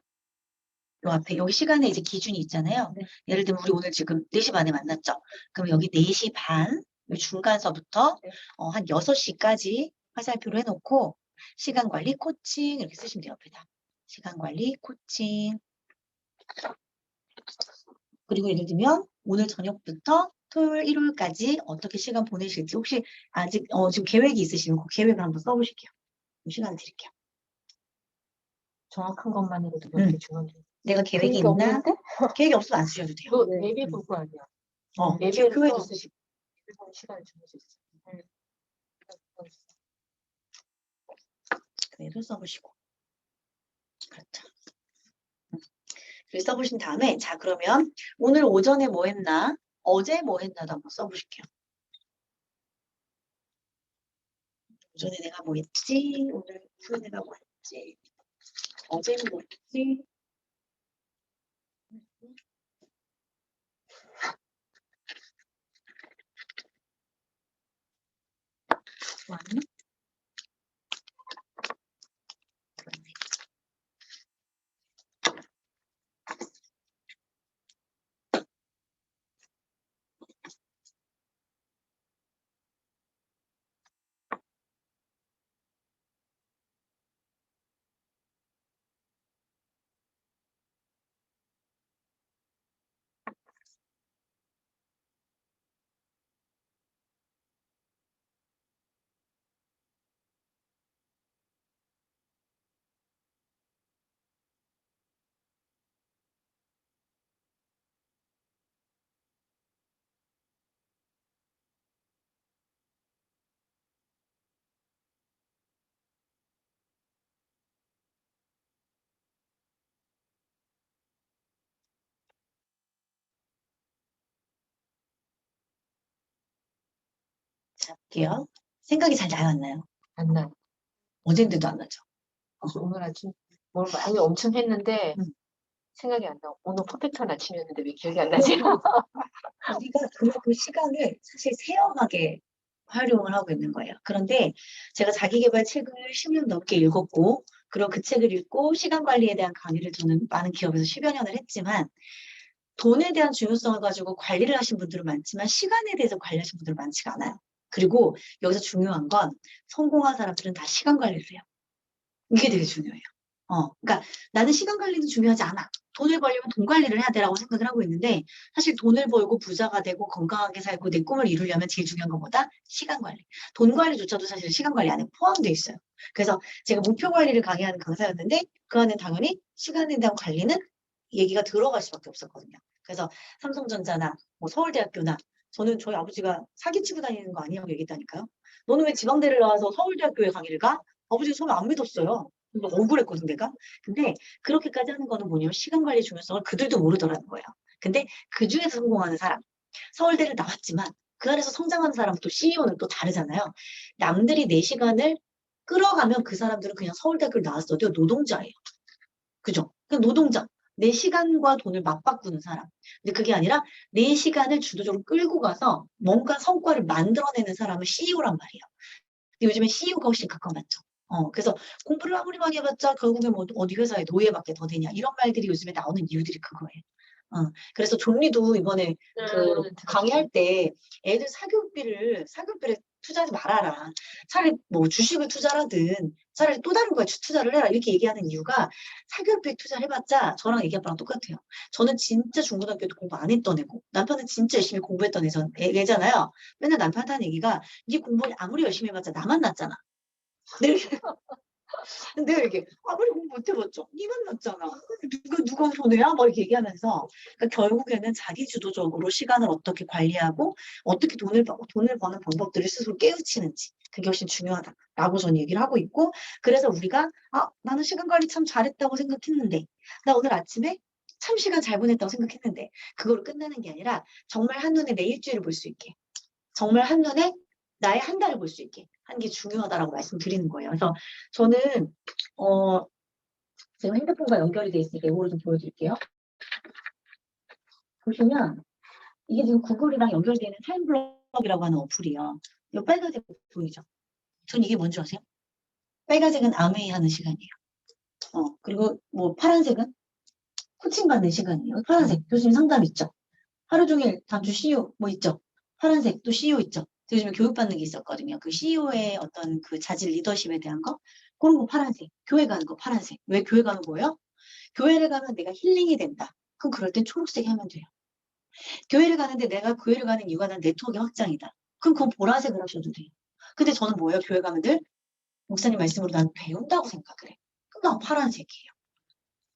요 앞에 여기 시간에 이제 기준이 있잖아요. 네. 예를 들면 우리 오늘 지금 4시 반에 만났죠. 그럼 여기 4시 반 중간서부터 한 6시까지 화살표로 해놓고 시간관리 코칭 이렇게 쓰시면 돼요. 옆에다. 시간관리 코칭. 그리고 예를 들면 오늘 저녁부터 토요일, 일요일까지 어떻게 시간 보내실지 혹시 아직 지금 계획이 있으시면 그 계획을 한번 써보실게요. 시간 드릴게요. 정확한 것만 해도 그렇게 중요해. 내가 계획이 있나? 없는데? 계획이 없으면 안 쓰셔도 돼요. 너 내비 볼 거 아니야. 계획도 내비를 쓰시고. 시간을 주면 수 있어. 계획을 써보시고. 그렇죠. 그래서 써보신 다음에 자 그러면 오늘 오전에 뭐 했나? 어제 뭐 했나도 한번 써보실게요. 오전에 내가 뭐 했지? 오늘 오후에 내가 뭐 했지? 어제는 뭐 했지? 좋았네. 그렇네. 자, 볼게요. 생각이 잘 나요, 안 나요? 안 나. 어젠데도 안 나죠? 오늘 아침 뭘 많이 엄청 했는데 음. 생각이 안 나. 오늘 퍼펙트한 아침이었는데 왜 기억이 안 나지? 우리가 그 시간을 사실 세어하게 활용을 하고 있는 거예요. 그런데 제가 자기계발 책을 10년 넘게 읽었고, 그리고 그 책을 읽고 시간 관리에 대한 강의를 저는 많은 기업에서 10여 년을 했지만, 돈에 대한 중요성을 가지고 관리를 하신 분들은 많지만 시간에 대해서 관리하신 분들은 많지가 않아요. 그리고 여기서 중요한 건 성공한 사람들은 다 시간 관리를 해요. 이게 되게 중요해요. 그러니까 나는 시간 관리는 중요하지 않아. 돈을 벌려면 돈 관리를 해야 되라고 생각을 하고 있는데 사실 돈을 벌고 부자가 되고 건강하게 살고 내 꿈을 이루려면 제일 중요한 것보다 시간 관리. 돈 관리조차도 사실 시간 관리 안에 포함되어 있어요. 그래서 제가 목표 관리를 강의하는 강사였는데 그 안에 당연히 시간에 대한 관리는 얘기가 들어갈 수밖에 없었거든요. 그래서 삼성전자나 뭐 서울대학교나 저는 저희 아버지가 사기치고 다니는 거 아니냐고 얘기했다니까요. 너는 왜 지방대를 나와서 서울대학교에 강의를 가? 아버지가 처음에 안 믿었어요. 억울했거든 내가. 근데 그렇게까지 하는 거는 뭐냐면 시간 관리 중요성을 그들도 모르더라는 거예요. 근데 그 중에서 성공하는 사람, 서울대를 나왔지만 그 안에서 성장하는 사람은 또 CEO는 또 다르잖아요. 남들이 내 시간을 끌어가면 그 사람들은 그냥 서울대학교를 나왔어도 노동자예요. 그죠? 그냥 노동자. 내 시간과 돈을 맞바꾸는 사람. 근데 그게 아니라 내 시간을 주도적으로 끌고 가서 뭔가 성과를 만들어내는 사람은 CEO란 말이에요. 근데 요즘에 CEO가 훨씬 각광받죠. 그래서 공부를 아무리 많이 해봤자 결국에 뭐 어디 회사에 노예밖에 더 되냐 이런 말들이 요즘에 나오는 이유들이 그거예요. 그래서 존리도 이번에 그 강의할 때 애들 사교육비를 투자하지 말아라. 차라리 뭐 주식을 투자하든 차라리 또 다른 거에 투자를 해라 이렇게 얘기하는 이유가 사교육비 투자를 해봤자 저랑 애기 아빠랑 똑같아요. 저는 진짜 중고등학교 때 공부 안 했던 애고 남편은 진짜 열심히 공부했던 애잖아요. 맨날 남편한테 하는 얘기가 네 공부를 아무리 열심히 해봤자 나만 낫잖아. 내가 이렇게 아무리 공부 못 해봤죠. 니만 낫잖아. 누가 손해야? 뭐 이렇게 얘기하면서 그러니까 결국에는 자기 주도적으로 시간을 어떻게 관리하고 어떻게 돈을 버는 방법들을 스스로 깨우치는지 그게 훨씬 중요하다라고 저는 얘기를 하고 있고 그래서 우리가 나는 시간 관리 참 잘했다고 생각했는데 나 오늘 아침에 참 시간 잘 보냈다고 생각했는데 그걸 끝나는 게 아니라 정말 한눈에 내 일주일을 볼 수 있게 정말 한눈에 나의 한 달을 볼 수 있게 하는 게 중요하다라고 말씀드리는 거예요. 그래서 저는 지금 핸드폰과 연결이 돼 있으니까 이거를 좀 보여드릴게요. 보시면 이게 지금 구글이랑 연결되는 타임블럭이라고 하는 어플이에요. 이 빨간색 보이죠? 전 이게 뭔지 아세요? 빨간색은 아메이 하는 시간이에요. 그리고 뭐 파란색은 코칭 받는 시간이에요. 파란색 교수님 상담 있죠? 하루 종일 단주 CEO 뭐 있죠? 파란색 또 CEO 있죠? 요즘에 교육받는 게 있었거든요. 그 CEO의 어떤 그 자질 리더십에 대한 거. 그런 거 파란색. 교회 가는 거 파란색. 왜 교회 가면 뭐예요? 교회를 가면 내가 힐링이 된다. 그럼 그럴 땐 초록색 하면 돼요. 교회를 가는데 내가 교회를 가는 이유가 난 네트워크 확장이다. 그럼 그건 보라색으로 하셔도 돼요. 근데 저는 뭐예요? 교회 가면 늘 목사님 말씀으로 난 배운다고 생각을 해. 그럼 난 파란색이에요.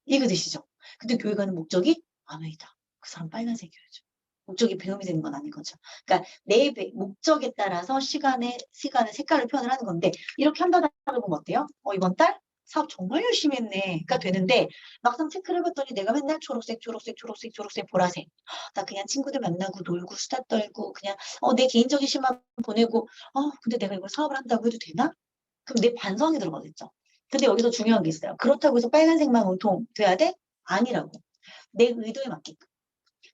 이해되시죠? 근데 교회 가는 목적이 아멘이다. 그 사람 빨간색이어야죠. 목적이 배움이 되는 건 아닌 거죠. 그러니까 내 목적에 따라서 시간의 색깔을 표현을 하는 건데 이렇게 한다고 보면 어때요? 이번 달 사업 정말 열심히 했네가 되는데 막상 체크를 해봤더니 내가 맨날 초록색, 초록색, 초록색, 초록색, 보라색. 나 그냥 친구들 만나고 놀고 수다 떨고 그냥 내 개인적인 시만 보내고 근데 내가 이걸 사업을 한다고 해도 되나? 그럼 내 반성이 들어가겠죠. 근데 여기서 중요한 게 있어요. 그렇다고 해서 빨간색만 온통 돼야 돼? 아니라고. 내 의도에 맞게끔.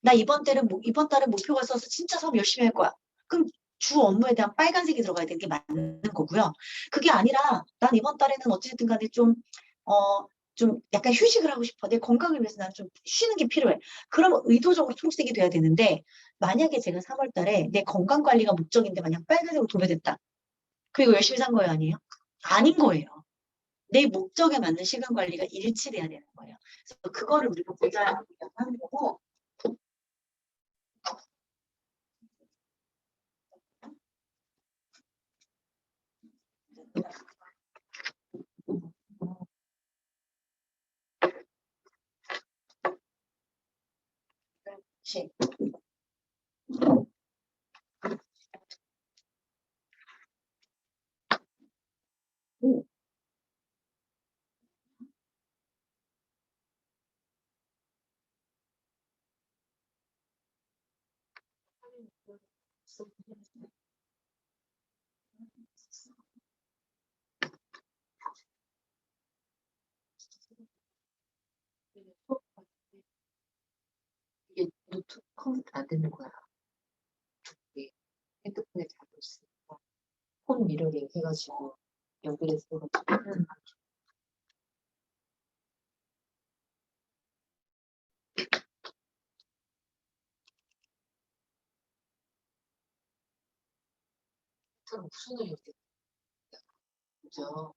나 이번 달에 목표가 있어서 진짜 사업 열심히 할 거야. 그럼 주 업무에 대한 빨간색이 들어가야 되는 게 맞는 거고요. 그게 아니라 난 이번 달에는 어찌됐든 간에 좀 약간 휴식을 하고 싶어. 내 건강을 위해서 난 좀 쉬는 게 필요해. 그러면 의도적으로 초록색이 돼야 되는데 만약에 제가 3월 달에 내 건강 관리가 목적인데 만약 빨간색으로 도배됐다. 그리고 열심히 산 거예요, 아니에요? 아닌 거예요. 내 목적에 맞는 시간 관리가 일치돼야 되는 거예요. 그래서 그거를 우리가 보자 하는 거고. 그렇지. 오. 이게 노트 컴퓨터 안 되는 거야. 이게 핸드폰에 잡고 있으니까 폰 미러링 해가지고 연결해서 해가지고 저는 무슨 일이 있겠죠? 그죠?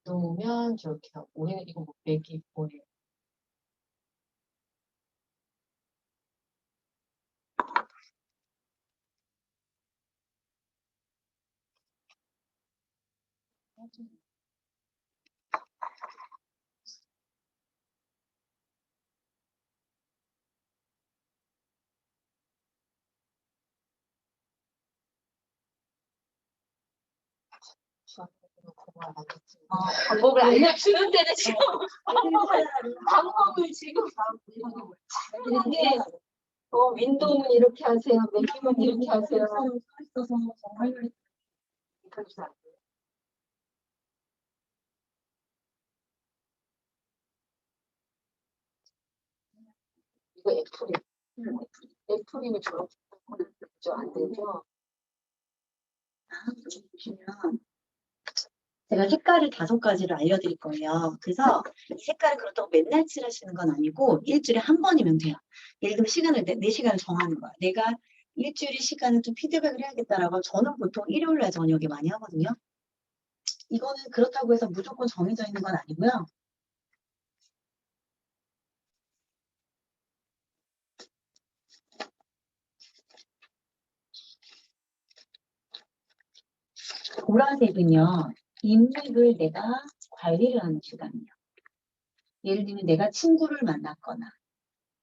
놓으면 저렇게 하고 우리는 이거 뭐 맥이 뭐예요? 방법을 알려주는 데는 지금 방법을 지금 이게 윈도우는 이렇게 하세요, 맥이면 이렇게 하세요. 있어서 정말 이거 애플이면 저렇게 되죠, 안 되죠? 보시면 제가 색깔을 5가지를 알려드릴 거예요. 그래서 이 색깔을 그렇다고 맨날 칠하시는 건 아니고 일주일에 한 번이면 돼요. 예를 들면 시간을 내 시간을 정하는 거야. 내가 일주일의 시간을 좀 피드백을 해야겠다라고 저는 보통 일요일 날 저녁에 많이 하거든요. 이거는 그렇다고 해서 무조건 정해져 있는 건 아니고요. 보라색은요, 인맥을 내가 관리를 하는 시간이에요. 예를 들면 내가 친구를 만났거나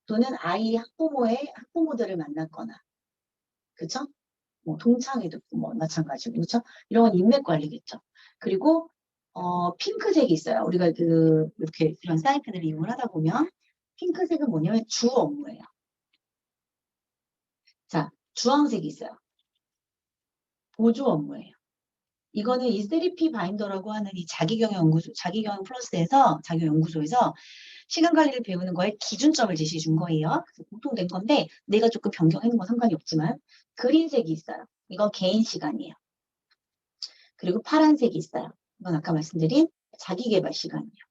또는 아이 학부모들을 만났거나 그쵸? 뭐 동창회도 뭐 마찬가지고 그렇죠? 이런 건 인맥 관리겠죠. 그리고 핑크색이 있어요. 우리가 이렇게 이런 사이펜을 이용을 하다 보면 핑크색은 뭐냐면 주 업무예요. 자, 주황색이 있어요. 보조 업무예요. 이거는 이 3P 바인더라고 하는 이 자기경영 플러스에서 자기연구소에서 시간 관리를 배우는 거에 기준점을 제시해 준 거예요. 공통된 건데 내가 조금 변경하는 건 상관이 없지만 그린색이 있어요. 이건 개인 시간이에요. 그리고 파란색이 있어요. 이건 아까 말씀드린 자기개발 시간이에요.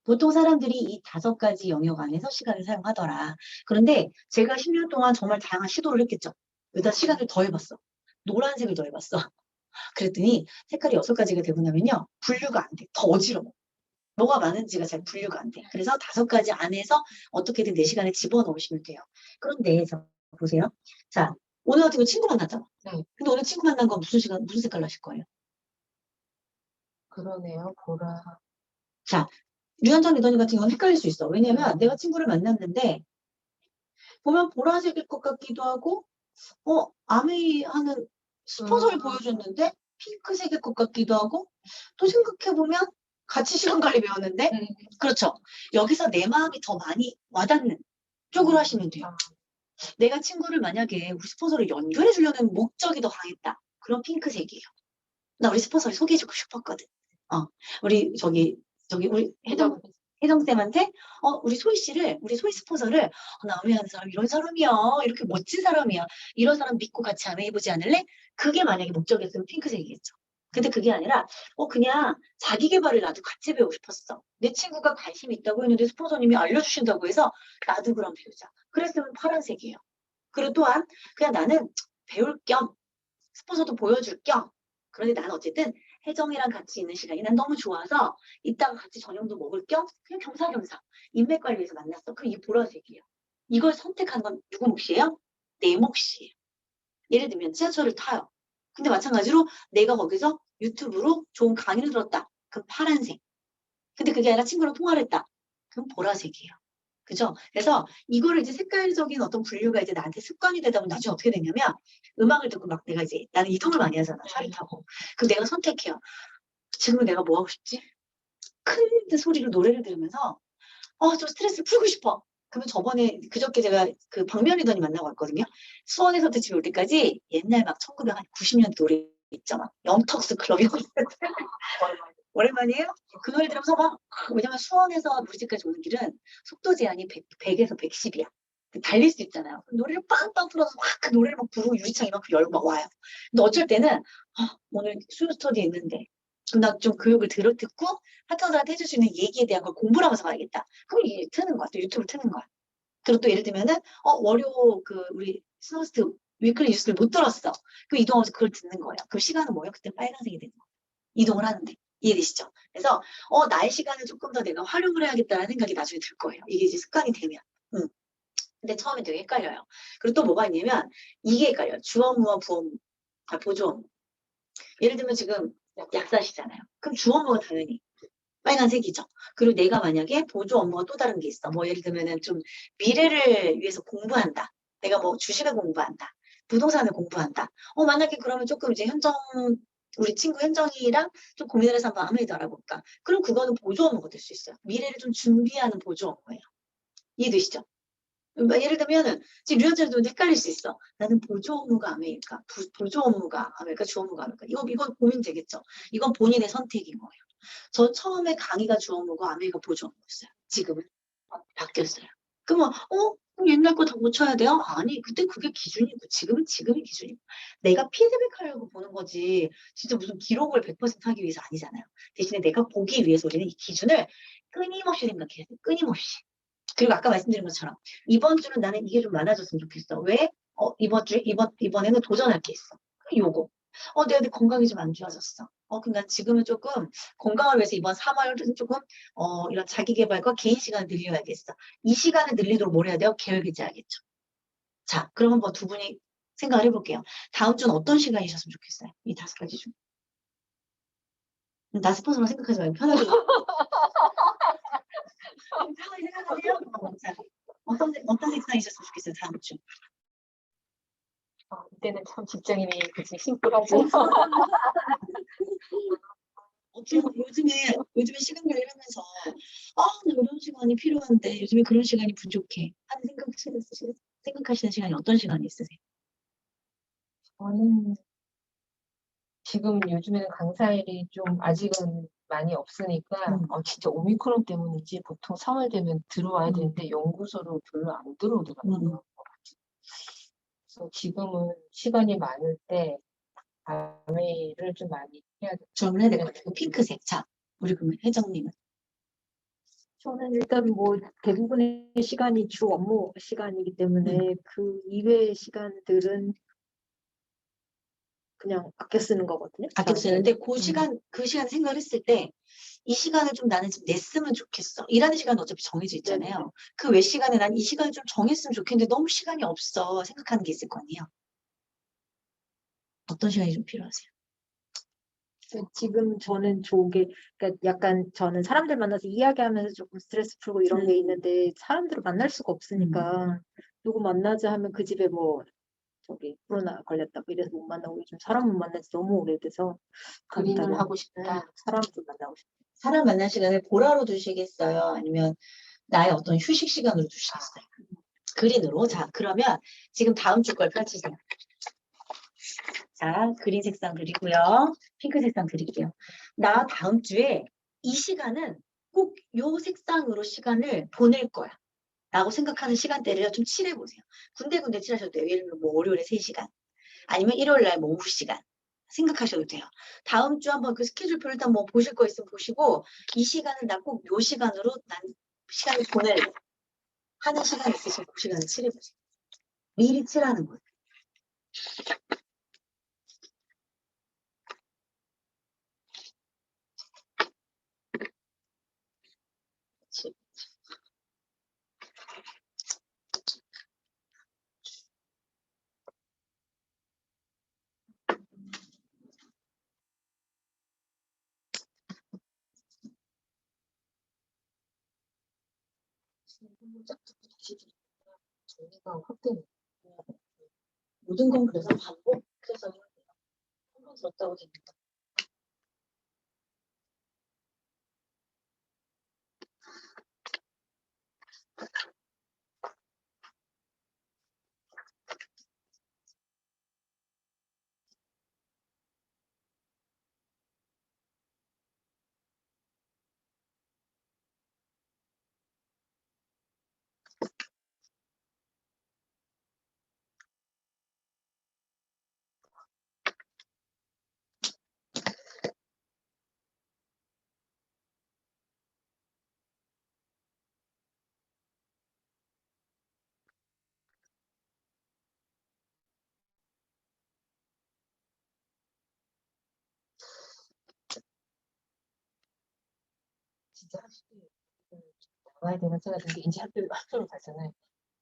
보통 사람들이 이 5가지 영역 안에서 시간을 사용하더라. 그런데 제가 10년 동안 정말 다양한 시도를 했겠죠. 여기다 시간을 더 해봤어. 노란색을 더해봤어. 그랬더니 색깔이 6가지가 되고 나면요. 분류가 안 돼. 더 어지러워. 뭐가 많은지가 잘 분류가 안 돼. 그래서 5가지 안에서 어떻게든 내 시간에 집어넣으시면 돼요. 그런데 자, 보세요. 자, 오늘 같은 거 친구 만났잖아. 네. 근데 오늘 친구 만난 건 무슨 색깔로 하실 거예요? 그러네요. 보라. 자, 류현정 리더님 같은 경우는 헷갈릴 수 있어. 왜냐면 내가 친구를 만났는데 보면 보라색일 것 같기도 하고 아메이 하는 스폰서를 보여줬는데 핑크색일 것 같기도 하고 또 생각해보면 같이 시간 관리 배웠는데 그렇죠. 여기서 내 마음이 더 많이 와닿는 쪽으로 하시면 돼요. 내가 친구를 만약에 우리 스폰서를 연결해 주려는 목적이 더 강했다. 그럼 핑크색이에요. 나 우리 스폰서를 소개해주고 싶었거든. 우리 우리 혜정쌤한테 우리 소희 씨를 우리 소희 스폰서를 나 아메이하는 사람 이런 사람이야. 이렇게 멋진 사람이야. 이런 사람 믿고 같이 아메이해보지 않을래? 그게 만약에 목적이었으면 핑크색이겠죠. 근데 그게 아니라 그냥 자기 개발을 나도 같이 배우고 싶었어. 내 친구가 관심 있다고 했는데 스폰서님이 알려주신다고 해서 나도 그럼 배우자. 그랬으면 파란색이에요. 그리고 또한 그냥 나는 배울 겸 스폰서도 보여줄 겸 그런데 나는 어쨌든 혜정이랑 같이 있는 시간이 난 너무 좋아서 이따가 같이 저녁도 먹을 겸 그냥 겸사겸사 인맥 관리에서 만났어. 그럼 이게 보라색이에요. 이걸 선택한 건 누구 몫이에요? 내 몫이에요. 예를 들면 지하철을 타요. 근데 마찬가지로 내가 거기서 유튜브로 좋은 강의를 들었다. 그럼 파란색. 근데 그게 아니라 친구랑 통화를 했다. 그럼 보라색이에요. 그죠? 그래서 이거를 이제 색깔적인 어떤 분류가 이제 나한테 습관이 되다 보면 나중에 어떻게 되냐면 음악을 듣고 막 내가 이제 나는 이동을 많이 하잖아. 차를 타고. 그럼 내가 선택해요. 지금 내가 뭐 하고 싶지? 큰 소리로 노래를 들으면서 좀 스트레스를 풀고 싶어. 그러면 저번에 그저께 제가 그 박면리더니 만나고 왔거든요. 수원에서부터 집에 올 때까지 옛날 막 1990년대 노래 있죠. 막 영턱스 클럽 이런 거 오랜만이에요? 그 노래 들으면서 막 왜냐면 수원에서 우리 집까지 오는 길은 속도 제한이 100에서 110이야. 달릴 수 있잖아요. 노래를 빵빵 틀어서 막 그 노래를 막 부르고 유리창 이만큼 열고 막 와요. 근데 어쩔 때는 오늘 수요 스터디 있는데 그럼 나 좀 교육을 듣고 파트너들한테 해줄 수 있는 얘기에 대한 걸 공부를 하면서 가야겠다. 그럼 이게 트는 거야. 또 유튜브를 트는 거야. 그리고 또 예를 들면은 월요 그 우리 스노스트 위클리 뉴스를 못 들었어. 그 이동하면서 그걸 듣는 거예요. 그 시간은 뭐예요? 그때 빨간색이 되는 거예요. 이동을 하는데. 이해되시죠? 그래서 나의 시간을 조금 더 내가 활용을 해야겠다는 생각이 나중에 들 거예요. 이게 이제 습관이 되면. 근데 처음에 되게 헷갈려요. 그리고 또 뭐가 있냐면 이게 헷갈려요. 주업무와 부업무, 보조업무. 예를 들면 지금 약사시잖아요. 그럼 주업무가 당연히 빨간색이죠. 그리고 내가 만약에 보조 업무가 또 다른 게 있어. 뭐 예를 들면은 좀 미래를 위해서 공부한다. 내가 뭐 주식을 공부한다. 부동산을 공부한다. 만약에 그러면 조금 이제 우리 친구 현정이랑 좀 고민을 해서 한번 아무래도 알아볼까. 그럼 그거는 보조 업무가 될 수 있어요. 미래를 좀 준비하는 보조 업무예요. 이해되시죠? 예를 들면은 지금 류현진도 헷갈릴 수 있어. 나는 보조 업무가 아메일까? 보조 업무가 아메일까? 주 업무가 아메일까? 이건 고민되겠죠. 이건 본인의 선택인 거예요. 저 처음에 강의가 주 업무고 아메이가 보조 업무였어요. 지금은 바뀌었어요. 그러면 그럼 옛날 거 다 고쳐야 돼요? 아니, 그때 그게 기준이고 지금은 지금이 기준이고 내가 피드백하려고 보는 거지 진짜 무슨 기록을 100% 하기 위해서 아니잖아요. 대신에 내가 보기 위해서 우리는 이 기준을 끊임없이 생각해야 돼. 끊임없이. 그리고 아까 말씀드린 것처럼 이번 주는 나는 이게 좀 많아졌으면 좋겠어. 왜? 이번에는 도전할 게 있어. 요거. 내가 건강이 좀 안 좋아졌어. 그럼 난 지금은 조금 건강을 위해서 이번 3월은 조금 이런 자기 개발과 개인 시간을 늘려야겠어. 이 시간을 늘리도록 뭘 해야 돼요? 계획을 짜야겠죠. 자, 그럼 한번 두 분이 생각을 해볼게요. 다음 주는 어떤 시간이셨으면 좋겠어요? 이 5가지 중. 나 스폰서로 생각하지 말고 편하게. 편하게 생각하세요. 자, 어떤 색상이셨으면 좋겠어요? 다음 주. 이때는 참 직장인이 그치 심플하지. 요즘에 시간 관리를 하면서 나 이런 시간이 필요한데 요즘에 그런 시간이 부족해 하는 생각하시는 시간이 어떤 시간이 있으세요? 저는 지금 요즘에는 강사일이 좀 아직은 많이 없으니까 진짜 오미크론 때문인지 보통 3월 되면 들어와야 되는데 연구소로 별로 안 들어오더라고요. 그래서 지금은 시간이 많을 때 밤에일을 좀 많이 해야 돼요. 주문을 해야 될 것 같아요. 핑크색. 자, 우리 그러면 혜정님은? 저는 일단 뭐 대부분의 시간이 주 업무 시간이기 때문에 그 이외의 시간들은 그냥 아껴 쓰는 거거든요. 아껴 쓰는데 그 음. 시간 생각을 했을 때 이 시간을 좀 나는 좀 냈으면 좋겠어. 일하는 시간은 어차피 정해져 있잖아요. 네네네. 그 외 시간에 난 이 시간을 좀 정했으면 좋겠는데 너무 시간이 없어 생각하는 게 있을 거 아니에요. 어떤 시간이 좀 필요하세요? 지금 저는 좋은 게, 그러니까 약간 저는 사람들 만나서 이야기하면서 조금 스트레스 풀고 이런 게 있는데 사람들을 만날 수가 없으니까 누구 만나자 하면 그 집에 뭐 저기 코로나 걸렸다 뭐 이래서 못 만나고 요즘 사람 못 만난 지 너무 오래돼서 그림을 간단한, 하고 싶다. 사람 좀 만나고 싶다. 사람 만날 시간을 보라로 두시겠어요? 아니면 나의 어떤 휴식 시간으로 두시겠어요? 그린으로? 자, 그러면 지금 다음 주 걸 펼치세요. 자, 그린 색상 그리고요. 핑크 색상 그릴게요. 나 다음 주에 이 시간은 꼭 요 색상으로 시간을 보낼 거야. 라고 생각하는 시간대를 좀 칠해보세요. 군데군데 칠하셔도 돼요. 예를 들면 뭐 월요일에 3시간. 아니면 일요일 날 뭐 오후 시간. 생각하셔도 돼요. 다음 주 한번 그 스케줄표를 일단 뭐 보실 거 있으면 보시고 이 시간은 나 꼭 요 시간으로 난 시간을 보낼래. 하는 시간 있으시면 그 시간을 칠해보세요. 미리 칠하는 거예요. 칠. 정리가 확대돼. 모든 건 그래서 반복해서 해야 돼요. 한 번 들었다고 됩니다. 진짜 확실히 나와야 되는 생각인 게 이제 학교를 가잖아요.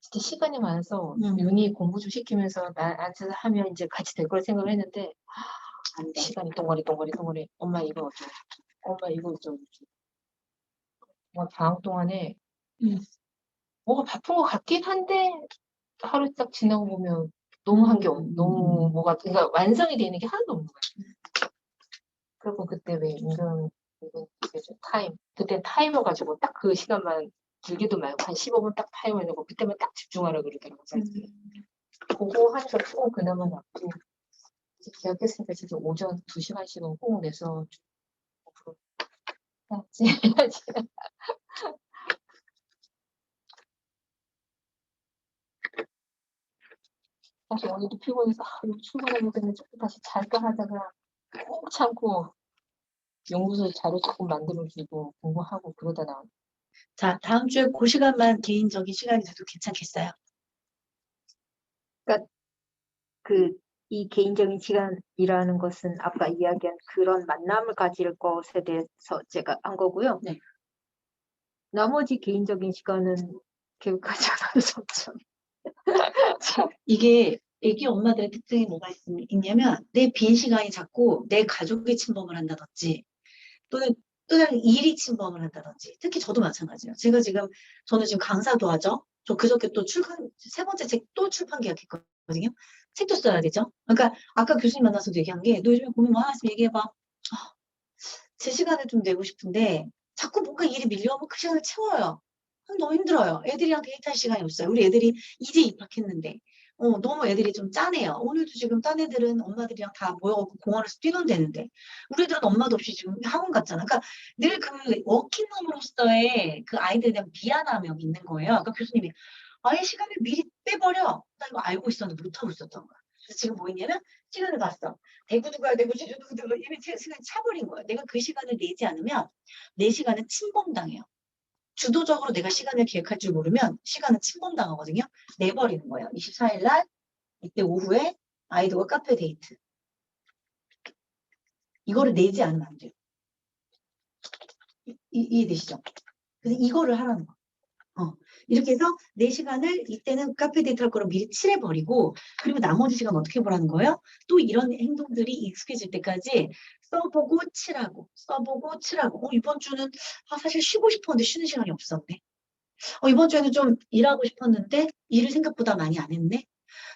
진짜 시간이 많아서 윤희 공부 좀 시키면서 나한테 하면 이제 같이 될 걸 생각을 했는데 안 돼. 시간이 동거리. 엄마 이거 어쩌고 엄마 이거 어쩌고 뭐 방학 동안에 뭐가 바쁜 것 같긴 한데 하루 딱 지나고 보면 너무 한 게 너무 뭐가 그러니까 완성이 되는 게 하나도 없는 거야. 그리고 그때 왜 이건 타임 그때 타이머 가지고 딱 그 시간만 길게도 말고 한 15분 딱 타이머 해놓고 그때만 딱 집중하라 그러더라고. 그거 하니까 조금 그나마 낫고 이제 계약했으니까 진짜 오전 2시간씩은 꼭 내서 앞으로 해야지. 사실 오늘도 피곤해서 이거 출근하기 전에 조금 다시 잘까 하다가 꼭 참고 연구소 자료 조금 만들어주고 공부하고 그러다 나왔 자, 다음 주에 그 시간만 개인적인 시간이 돼도 괜찮겠어요? 이 개인적인 시간이라는 것은 아까 이야기한 그런 만남을 가질 것에 대해서 제가 한 거고요. 네. 나머지 개인적인 시간은 계획하지 않아도 좋죠. 이게 애기 엄마들의 특징이 뭐가 있냐면 내 빈 시간이 자꾸 내 가족이 침범을 한다든지 또는 다른 일이 침범을 한다든지 특히 저도 마찬가지예요. 저는 지금 강사도 하죠. 저 그저께 또 세 번째 책 또 출판 계약했거든요. 책도 써야 되죠. 그러니까 아까 교수님 만나서도 얘기한 게 너 요즘에 고민 뭐 하나 있으면 얘기해봐. 제 시간을 좀 내고 싶은데 자꾸 뭔가 일이 밀려오면 그 시간을 채워요. 너무 힘들어요. 애들이랑 데이트할 시간이 없어요. 우리 애들이 이제 입학했는데 너무 애들이 좀 짠해요. 오늘도 지금 딴 애들은 엄마들이랑 다 모여갖고 공원에서 뛰던대는데 우리 애들은 엄마도 없이 지금 학원 갔잖아. 그러니까 늘 그 워킹맘으로서의 그 아이들에 대한 미안함이 있는 거예요. 그러니까 교수님이 아예 시간을 미리 빼버려. 나 이거 알고 있었는데 못하고 있었던 거야. 그래서 지금 뭐 있냐면 시간을 봤어. 대구도 가야 되고 제주도 가고 이미 시간이 차버린 거야. 내가 그 시간을 내지 않으면 내 시간은 침범당해요. 주도적으로 내가 시간을 계획할 줄 모르면 시간은 침범당하거든요. 내버리는 거예요. 24일 날 이때 오후에 아이들과 카페 데이트. 이거를 내지 않으면 안 돼요. 이해되시죠? 그래서 이거를 하라는 거. 이렇게 해서 내 시간을 이때는 카페 데이트 할 거로 미리 칠해버리고 그리고 나머지 시간 어떻게 보라는 거예요? 또 이런 행동들이 익숙해질 때까지 써보고 칠하고 써보고 칠하고 이번 주는 사실 쉬고 싶었는데 쉬는 시간이 없었네. 이번 주에는 좀 일하고 싶었는데 일을 생각보다 많이 안 했네.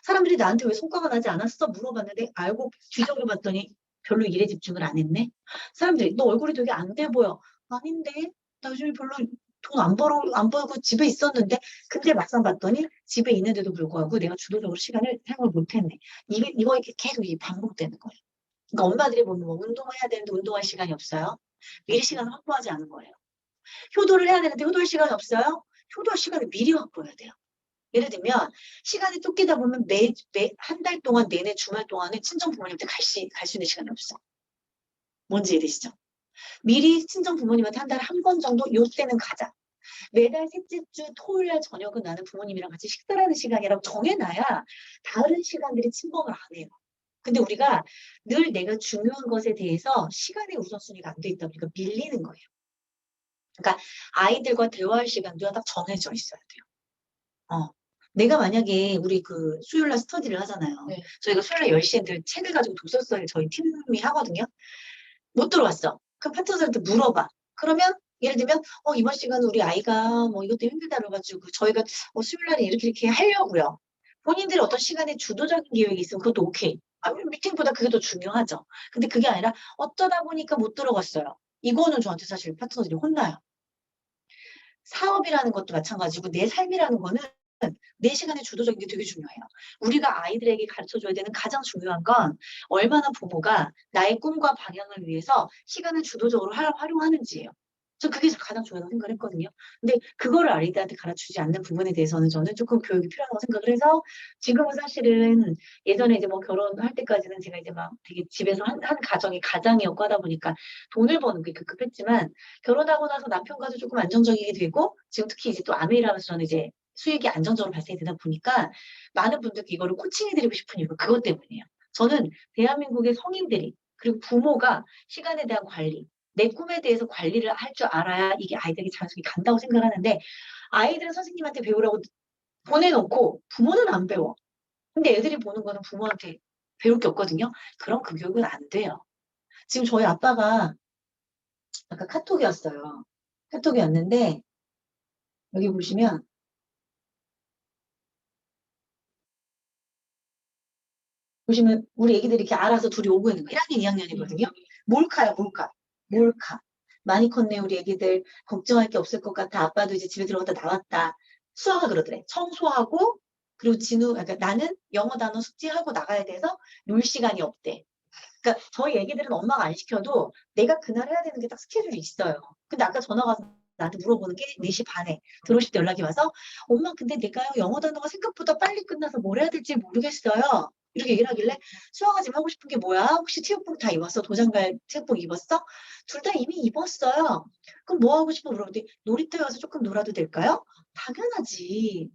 사람들이 나한테 왜 성과가 나지 않았어? 물어봤는데 알고 뒤적여봤더니 별로 일에 집중을 안 했네. 사람들이 너 얼굴이 되게 안 돼 보여. 아닌데 나 요즘에 별로 돈 안 벌고 집에 있었는데 근데 막상 봤더니 집에 있는데도 불구하고 내가 주도적으로 시간을 사용을 못했네. 이거 이렇게 계속 반복되는 거예요. 그러니까 엄마들이 보면 뭐 운동해야 되는데 운동할 시간이 없어요. 미리 시간을 확보하지 않은 거예요. 효도를 해야 되는데 효도할 시간이 없어요. 효도할 시간을 미리 확보해야 돼요. 예를 들면 시간이 쫓기다 보면 한 달 동안 내내 주말 동안은 친정 부모님한테 갈 수 있는 시간이 없어. 뭔지 이해되시죠? 미리 친정 부모님한테 한 달에 한 번 정도 요때는 가자. 매달 셋째 주 토요일 날 저녁은 나는 부모님이랑 같이 식사를 하는 시간이라고 정해놔야 다른 시간들이 침범을 안 해요. 근데 우리가 늘 내가 중요한 것에 대해서 시간의 우선순위가 안 돼 있다 보니까 밀리는 거예요. 그러니까 아이들과 대화할 시간도 딱 정해져 있어야 돼요. 내가 만약에 우리 그 수요일 날 스터디를 하잖아요. 네. 저희가 수요일 날 10시에 늘 책을 가지고 독서서를 저희 팀이 하거든요. 못 들어왔어. 그럼 파트너한테 물어봐. 그러면 예를 들면 이번 시간은 우리 아이가 뭐 이것 때문에 힘들다 그래가지고 저희가 수요일 날에 이렇게 하려고요. 본인들이 어떤 시간에 주도적인 계획이 있으면 그것도 오케이. 미팅보다 그게 더 중요하죠. 근데 그게 아니라 어쩌다 보니까 못 들어갔어요. 이거는 저한테 사실 파트너들이 혼나요. 사업이라는 것도 마찬가지고 내 삶이라는 거는 내 시간에 주도적인 게 되게 중요해요. 우리가 아이들에게 가르쳐줘야 되는 가장 중요한 건 얼마나 부모가 나의 꿈과 방향을 위해서 시간을 주도적으로 활용하는지예요. 저 그게 가장 중요하다고 생각을 했거든요. 근데 그거를 아이들한테 가르치지 않는 부분에 대해서는 저는 조금 교육이 필요하다고 생각을 해서 지금은 사실은 예전에 이제 뭐 결혼할 때까지는 제가 이제 막 되게 집에서 한 가정이 가장이었고 하다 보니까 돈을 버는 게 급급했지만 결혼하고 나서 남편과도 조금 안정적이게 되고 지금 특히 이제 또 아메이를 하면서 저는 이제 수익이 안정적으로 발생이 되다 보니까 많은 분들께 이거를 코칭해드리고 싶은 이유가 그것 때문이에요. 저는 대한민국의 성인들이 그리고 부모가 시간에 대한 관리, 내 꿈에 대해서 관리를 할 줄 알아야 이게 아이들에게 자연스럽게 간다고 생각을 하는데 아이들은 선생님한테 배우라고 보내놓고 부모는 안 배워. 근데 애들이 보는 거는 부모한테 배울 게 없거든요. 그럼 그 교육은 안 돼요. 지금 저희 아빠가 아까 카톡이 왔어요. 카톡이 왔는데 여기 보시면 우리 애기들이 이렇게 알아서 둘이 오고 있는 거 1학년, 2학년이거든요. 몰카요, 몰카. 몰카. 많이 컸네, 우리 애기들. 걱정할 게 없을 것 같아. 아빠도 이제 집에 들어갔다 나왔다. 수아가 그러더래. 청소하고, 그리고 그러니까 나는 영어 단어 숙지하고 나가야 돼서 놀 시간이 없대. 그러니까 저희 애기들은 엄마가 안 시켜도 내가 그날 해야 되는 게 딱 스케줄이 있어요. 근데 아까 전화가 와서 나한테 물어보는 게 4시 반에 들어오실 때 연락이 와서 엄마 근데 내가요 영어 단어가 생각보다 빨리 끝나서 뭘 해야 될지 모르겠어요. 이렇게 얘기를 하길래 수아가 지금 하고 싶은 게 뭐야? 혹시 체육복 다 입었어? 도장갈 체육복 입었어? 둘 다 이미 입었어요. 그럼 뭐 하고 싶어? 물어보더니 놀이터에 와서 조금 놀아도 될까요? 당연하지.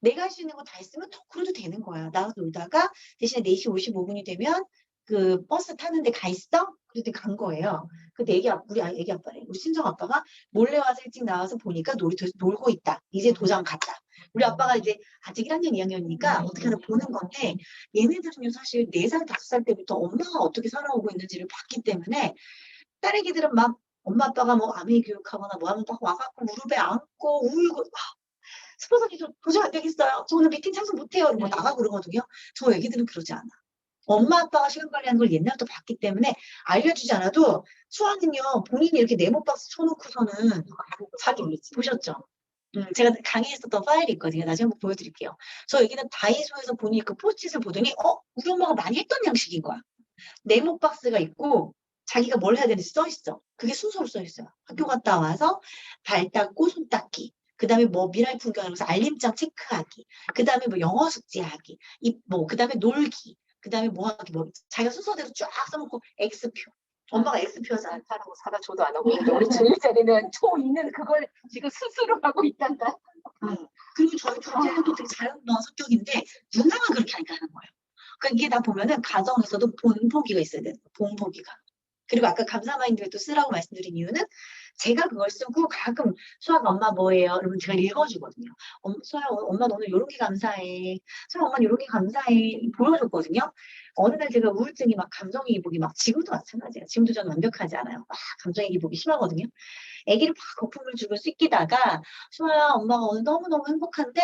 내가 할 수 있는 거 다 했으면 더 그래도 되는 거야. 나가서 놀다가 대신에 4시 55분이 되면 그 버스 타는데 가 있어? 그랬더니 간 거예요. 근데 우리 애기 아빠래. 우리 친정 아빠가 몰래 와서 일찍 나와서 보니까 놀이터에서 놀고 있다. 이제 도장 갔다. 우리 아빠가 이제 아직 1학년, 2학년이니까 어떻게 하나 보는 건데 얘네들은요 사실 4살, 5살 때부터 엄마가 어떻게 살아오고 있는지를 봤기 때문에 딸애기들은 막 엄마 아빠가 뭐 아메이 교육하거나 뭐 하면 딱 와갖고 무릎에 안고 울고 스포츠님 저 도저히 안 되겠어요. 저 오늘 미팅 참석 못해요. 이러고 나가고 그러거든요. 저 애기들은 그러지 않아. 엄마 아빠가 시간 관리하는 걸 옛날부터 봤기 때문에 알려주지 않아도 수아는요 본인이 이렇게 네모박스 쳐놓고서는 자기 보셨죠? 제가 강의했었던 파일이 있거든요. 나중에 한번 보여드릴게요. 저 여기는 다이소에서 본인이 그 포스트잇을 보더니 우리 엄마가 많이 했던 양식인 거야. 네모박스가 있고 자기가 뭘 해야 되는지 써 있어. 그게 순서로 써 있어요. 학교 갔다 와서 발 닦고 손 닦기. 그 다음에 뭐 미랄 풍경하면서 알림장 체크하기. 그 다음에 뭐 영어 숙제하기. 그 다음에 놀기. 그 다음에 뭐 하기. 자기가 순서대로 쫙 써놓고 X표. 엄마가 X표 사라고 사다 줘도 안 하고 있는데 우리 중1짜리는 초2는 그걸 지금 스스로 하고 있단다. 그리고 저희 둘째는 또 되게 자유로운 성격인데 누나가 그렇게 하니까 하는 거예요. 그러니까 이게 다 보면은 가정에서도 본보기가 있어야 돼요. 본보기가. 그리고 아까 감사 마인드에 또 쓰라고 말씀드린 이유는 제가 그걸 쓰고 가끔 수아가 엄마 뭐예요? 여러분 제가 읽어주거든요. 수아야 엄마 오늘 요런 게 감사해. 수아 엄마 요런 게 감사해. 보여줬거든요. 어느 날 제가 우울증이 막 감정이입이 막 지금도 마찬가지예요. 지금도 저는 완벽하지 않아요. 막 감정이입이 심하거든요. 아기를 막 거품을 주고 씻기다가 수아야 엄마가 오늘 너무너무 행복한데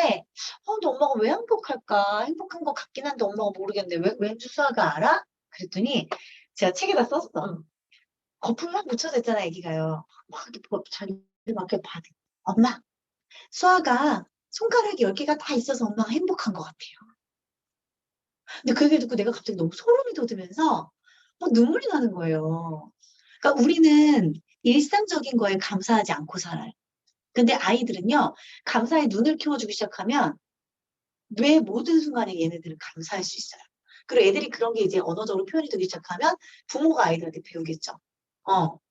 근데 엄마가 왜 행복할까? 행복한 것 같긴 한데 엄마가 모르겠는데 왠지 수아가 알아? 그랬더니 제가 책에다 썼어. 거품 막 묻혀져 있잖아, 애기가요. 막 이렇게 자기 막 이렇게 받아. 엄마, 수아가 손가락이 10개가 다 있어서 엄마가 행복한 것 같아요. 근데 그 얘기 듣고 내가 갑자기 너무 소름이 돋으면서 눈물이 나는 거예요. 그러니까 우리는 일상적인 거에 감사하지 않고 살아요. 근데 아이들은요, 감사의 눈을 키워주기 시작하면 뇌 모든 순간에 얘네들은 감사할 수 있어요. 그리고 애들이 그런 게 이제 언어적으로 표현이 되기 시작하면 부모가 아이들한테 배우겠죠.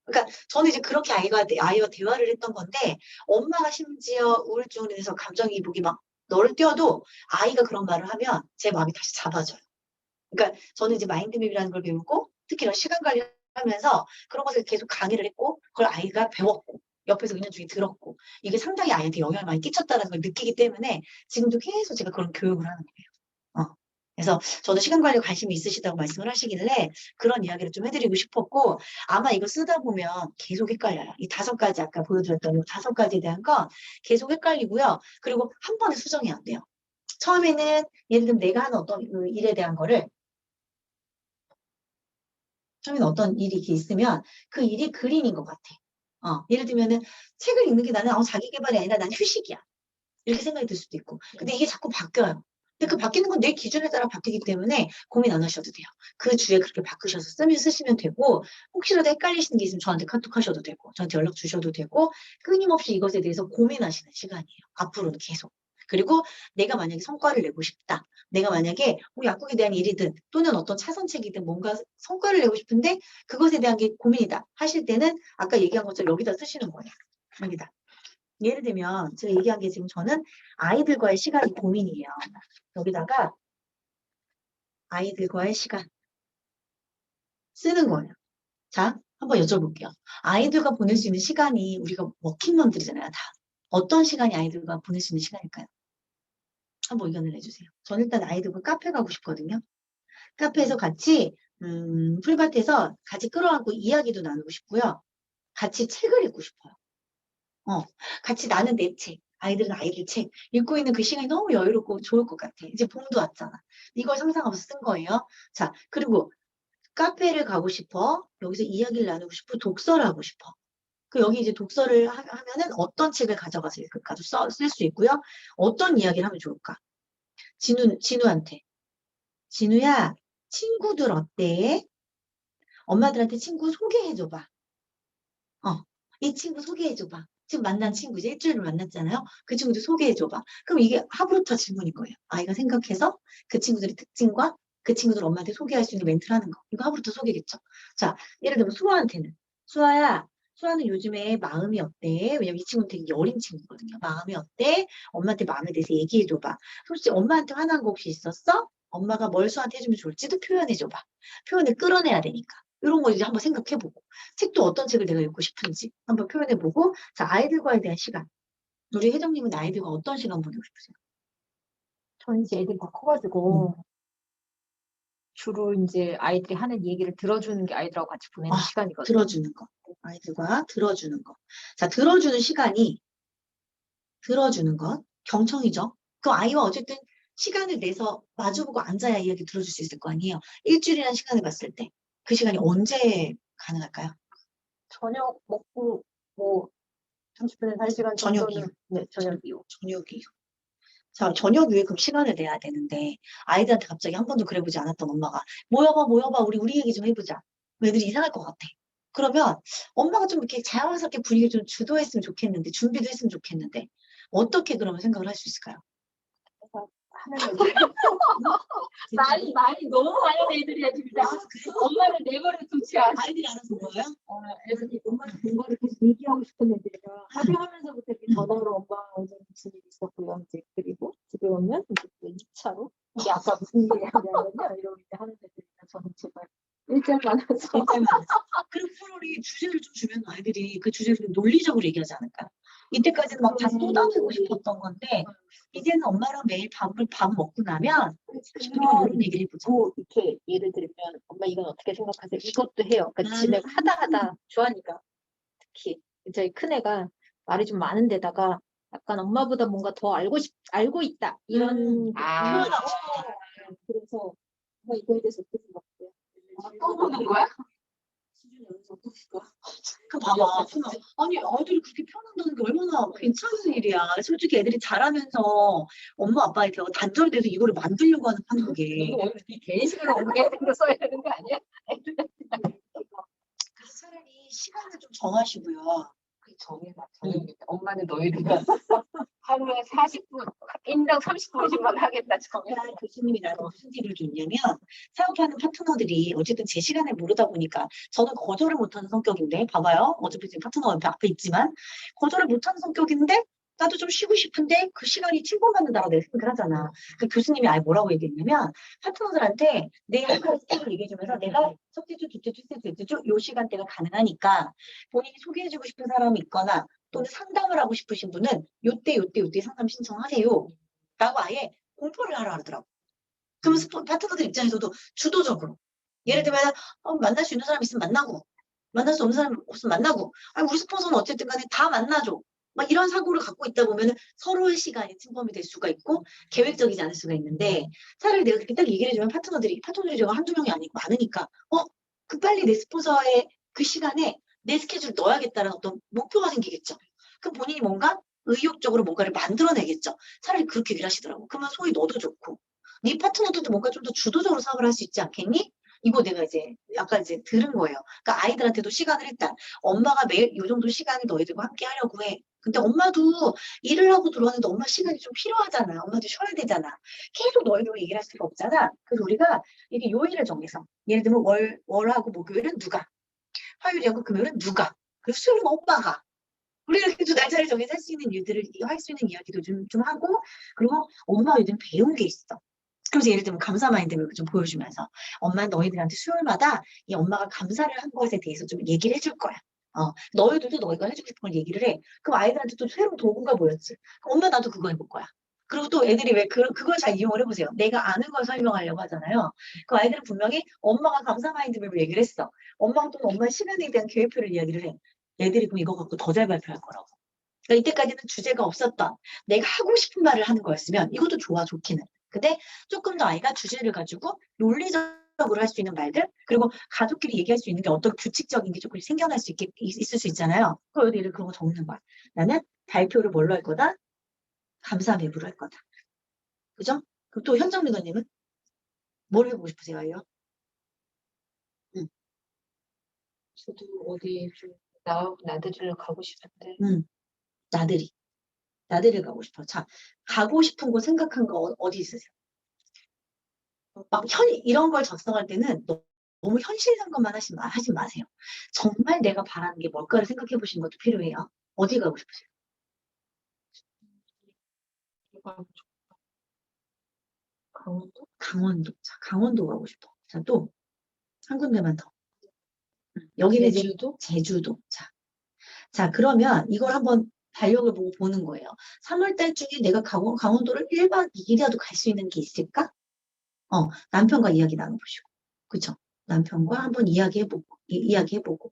그러니까 저는 이제 그렇게 아이와 대화를 했던 건데 엄마가 심지어 우울증으로 인해서 감정이입이 막 너를 띄워도 아이가 그런 말을 하면 제 마음이 다시 잡아져요. 그러니까 저는 이제 마인드맵이라는 걸 배우고 특히 이런 시간 관리를 하면서 그런 것을 계속 강의를 했고 그걸 아이가 배웠고 옆에서 은연중에 들었고 이게 상당히 아이한테 영향을 많이 끼쳤다는 걸 느끼기 때문에 지금도 계속 제가 그런 교육을 하는 거예요. 그래서 저도 시간 관리에 관심이 있으시다고 말씀을 하시길래 그런 이야기를 좀 해드리고 싶었고 아마 이거 쓰다 보면 계속 헷갈려요. 이 5가지 아까 보여드렸던 이 5가지에 대한 건 계속 헷갈리고요. 그리고 한 번에 수정이 안 돼요. 처음에는 예를 들면 내가 하는 어떤 일에 대한 거를 처음에는 어떤 일이 이렇게 있으면 그 일이 그림인 것 같아. 예를 들면은 책을 읽는 게 나는 자기 개발이 아니라 난 휴식이야. 이렇게 생각이 들 수도 있고. 근데 이게 자꾸 바뀌어요. 근데 그 바뀌는 건 내 기준에 따라 바뀌기 때문에 고민 안 하셔도 돼요. 그 주에 그렇게 바꾸셔서 쓰시면 되고 혹시라도 헷갈리시는 게 있으면 저한테 카톡 하셔도 되고 저한테 연락 주셔도 되고 끊임없이 이것에 대해서 고민하시는 시간이에요. 앞으로는 계속. 그리고 내가 만약에 성과를 내고 싶다. 내가 만약에 약국에 대한 일이든 또는 어떤 차선책이든 뭔가 성과를 내고 싶은데 그것에 대한 게 고민이다 하실 때는 아까 얘기한 것처럼 여기다 쓰시는 거예요. 여기다. 예를 들면 제가 얘기한 게 지금 저는 아이들과의 시간이 고민이에요. 여기다가 아이들과의 시간 쓰는 거예요. 자, 한번 여쭤볼게요. 아이들과 보낼 수 있는 시간이 우리가 워킹맘들이잖아요, 다. 어떤 시간이 아이들과 보낼 수 있는 시간일까요? 한번 의견을 내주세요. 저는 일단 아이들과 카페 가고 싶거든요. 카페에서 같이 풀밭에서 같이 끌어안고 이야기도 나누고 싶고요. 같이 책을 읽고 싶어요. 같이 나는 내 책, 아이들은 아이들 책 읽고 있는 그 시간이 너무 여유롭고 좋을 것 같아. 이제 봄도 왔잖아. 이걸 상상하면서 쓴 거예요. 자, 그리고 카페를 가고 싶어. 여기서 이야기를 나누고 싶어. 독서를 하고 싶어. 여기 이제 독서를 하면은 어떤 책을 가져가서 읽을까도 쓸 수 있고요. 어떤 이야기를 하면 좋을까? 진우한테. 진우야, 친구들 어때? 엄마들한테 친구 소개해줘봐. 이 친구 소개해줘봐. 지금 만난 친구 이제 일주일을 만났잖아요. 그 친구들 소개해줘봐. 그럼 이게 하부루터 질문인 거예요. 아이가 생각해서 그 친구들의 특징과 그 친구들 엄마한테 소개할 수 있는 멘트를 하는 거. 이거 하부루터 소개겠죠. 자, 예를 들면 수아한테는. 수아는 요즘에 마음이 어때? 왜냐면 이 친구는 되게 어린 친구거든요. 마음이 어때? 엄마한테 마음에 대해서 얘기해줘봐. 솔직히 엄마한테 화난 거 혹시 있었어? 엄마가 뭘 수아한테 해주면 좋을지도 표현해줘봐. 표현을 끌어내야 되니까. 이런 거 이제 한번 생각해보고. 책도 어떤 책을 내가 읽고 싶은지 한번 표현해보고. 자, 아이들과에 대한 시간. 우리 혜정님은 아이들과 어떤 시간 보내고 싶으세요? 저는 이제 애들이 다 커가지고 주로 이제 아이들이 하는 얘기를 들어주는 게 아이들하고 같이 보내는 시간이거든요. 들어주는 거. 아이들과 들어주는 거. 자, 들어주는 시간이 들어주는 것. 경청이죠. 그 아이와 어쨌든 시간을 내서 마주보고 앉아야 이야기 들어줄 수 있을 거 아니에요. 일주일이라는 시간을 봤을 때 그 시간이 언제 가능할까요? 저녁 먹고 뭐 30분에서 1시간 저녁 정도는 네, 저녁 이후. 저녁 이후. 자, 저녁 이후에 그럼 시간을 내야 되는데 아이들한테 갑자기 한 번도 그래보지 않았던 엄마가 모여봐 우리 얘기 좀 해보자. 애들이 이상할 것 같아. 그러면 엄마가 좀 이렇게 자연스럽게 분위기를 좀 주도했으면 좋겠는데 준비도 했으면 좋겠는데 어떻게 그러면 생각을 할 수 있을까요? 하는 거지. 말이 너무 많은 애들이야 진짜. 엄마는 내버려 두지 않아. 아이들이 알아서 뭐예요? 애들이 엄마는 공부를 계속 얘기하고 싶은 애들이라 합의하면서부터 이렇게 전화로 엄마 오늘 무슨 일 있었고요. 이제 그리고 집에 오면 이제 또 2차로 이게 아까 무슨 일이 하냐면요. 이러고 이제 하는 애들이라 저는 제발 일절 많아서. 일단 그리고 프로리 주제를 좀 주면 아이들이 그 주제를 좀 논리적으로 얘기하지 않을까. 이때까지는 막 다 쏟아내고 싶었던 건데 이제는 엄마랑 매일 밥 먹고 나면 부모님 이런 얘기를 해보자. 뭐 이렇게 예를 들면 엄마 이건 어떻게 생각하세요? 이것도 해요. 그러니까 지네 하다 좋아하니까 특히 저희 큰애가 말이 좀 많은 데다가 약간 엄마보다 뭔가 더 알고 있다 이런 아. 표현하고 싶다. 그래서 엄마 이거에 대해서 어떻게 생각해요? 또 보는 거야? 수준이 어느 정도 될까? 그 봐봐. 그러면 아니 아이들이 그렇게 표현한다는 게 얼마나 괜찮은 일이야. 솔직히 애들이 자라면서 엄마 아빠한테 단절돼서 이거를 만들려고 하는 판국에. 너도 오늘 네 개인 시간을 옮겨야 되는 거 써야 되는 거 아니야? 그래서 차라리 시간을 좀 정하시고요. 정해봐. 엄마는 너희들과 하루에 40분, 인당 30분씩만 하겠다. 정해. 그날 교수님이 나한테 무슨 팁을 줬냐면 사업하는 파트너들이 어쨌든 제 시간을 모르다 보니까 저는 거절을 못하는 성격인데 봐봐요. 어차피 지금 파트너 앞에 있지만 거절을 못하는 성격인데 나도 좀 쉬고 싶은데 그 시간이 칭찬받는다고 내가 생각을 하잖아. 그 교수님이 아예 뭐라고 얘기했냐면 파트너들한테 내 할 스타일을 얘기해주면서 내가 첫째 주, 둘째 주, 셋째 주 요 시간대가 가능하니까 본인이 소개해주고 싶은 사람이 있거나 또는 상담을 하고 싶으신 분은 요때 상담 신청하세요. 라고 아예 공표를 하라 그러더라고. 그러면 파트너들 입장에서도 주도적으로. 예를 들면 만날 수 있는 사람 있으면 만나고 만날 수 없는 사람 없으면 만나고 우리 스폰서는 어쨌든 간에 다 만나줘. 막 이런 사고를 갖고 있다 보면 서로의 시간이 침범이 될 수가 있고 계획적이지 않을 수가 있는데 차라리 내가 그렇게 딱 얘기를 해주면 파트너들이 제가 한두 명이 아니고 많으니까 그 빨리 내 스폰서의 그 시간에 내 스케줄을 넣어야겠다는 어떤 목표가 생기겠죠. 그럼 본인이 뭔가 의욕적으로 뭔가를 만들어내겠죠. 차라리 그렇게 얘기를 하시더라고. 그러면 소위 너도 좋고 네 파트너들도 뭔가 좀 더 주도적으로 사업을 할 수 있지 않겠니? 이거 내가 이제 아까 이제 들은 거예요. 그러니까 아이들한테도 시간을 일단 엄마가 매일 이 정도 시간을 너희들과 함께 하려고 해. 근데 엄마도 일을 하고 들어왔는데 엄마 시간이 좀 필요하잖아. 엄마도 쉬어야 되잖아. 계속 너희들과 얘기를 할 수가 없잖아. 그래서 우리가 이게 요일을 정해서 예를 들면 월하고 목요일은 누가 화요일하고 금요일은 누가 그리고 수요일은 엄마가 우리가 이렇게 좀 날짜를 정해서 할 수 있는 일들을 할 수 있는 이야기도 좀 하고 그리고 엄마가 요즘 배운 게 있어. 그래서 예를 들면 감사 마인드를 좀 보여주면서 엄마는 너희들한테 수요일마다 이 엄마가 감사를 한 것에 대해서 좀 얘기를 해줄 거야. 너희들도 너희가 해주고 싶은 걸 얘기를 해. 그럼 아이들한테 또 새로운 도구가 뭐였지? 엄마 나도 그거 해볼 거야. 그리고 또 애들이 왜 그걸 잘 이용을 해보세요. 내가 아는 걸 설명하려고 하잖아요. 그 아이들은 분명히 엄마가 감사 마인드맵을 얘기를 했어. 엄마가 또는 엄마의 시간에 대한 계획표를 이야기를 해. 애들이 그럼 이거 갖고 더 잘 발표할 거라고. 그러니까 이때까지는 주제가 없었던 내가 하고 싶은 말을 하는 거였으면 이것도 좋기는. 근데 조금 더 아이가 주제를 가지고 논리적으로 할 수 있는 말들 그리고 가족끼리 얘기할 수 있는 게 어떤 규칙적인 게 조금 생겨날 수 있을 수 있잖아요. 그럼 애들이 그런 거 적는 거야. 나는 발표를 뭘로 할 거다? 감사 맵으로 할 거다. 그죠? 그럼 또 현정 리더님은 뭘 해보고 싶으세요? 아이요? 저도 어디 좀 나들이를 가고 싶은데. 나들이 가고 싶어. 자, 가고 싶은 곳 생각한 거 어디 있으세요? 막 이런 걸 작성할 때는 너무 현실한 것만 하지 마세요. 정말 내가 바라는 게 뭘까를 생각해 보시는 것도 필요해요. 어디 가고 싶으세요? 강원도? 강원도. 자, 강원도 가고 싶어. 자, 또 한 군데만 더. 여기는 제주도? 제주도. 자, 그러면 이걸 한번 달력을 보고 보는 거예요. 3월 달 중에 내가 강원도를 1박 2일이라도 갈 수 있는 게 있을까? 남편과 이야기 나눠보시고. 그쵸? 남편과 한번 이야기해보고.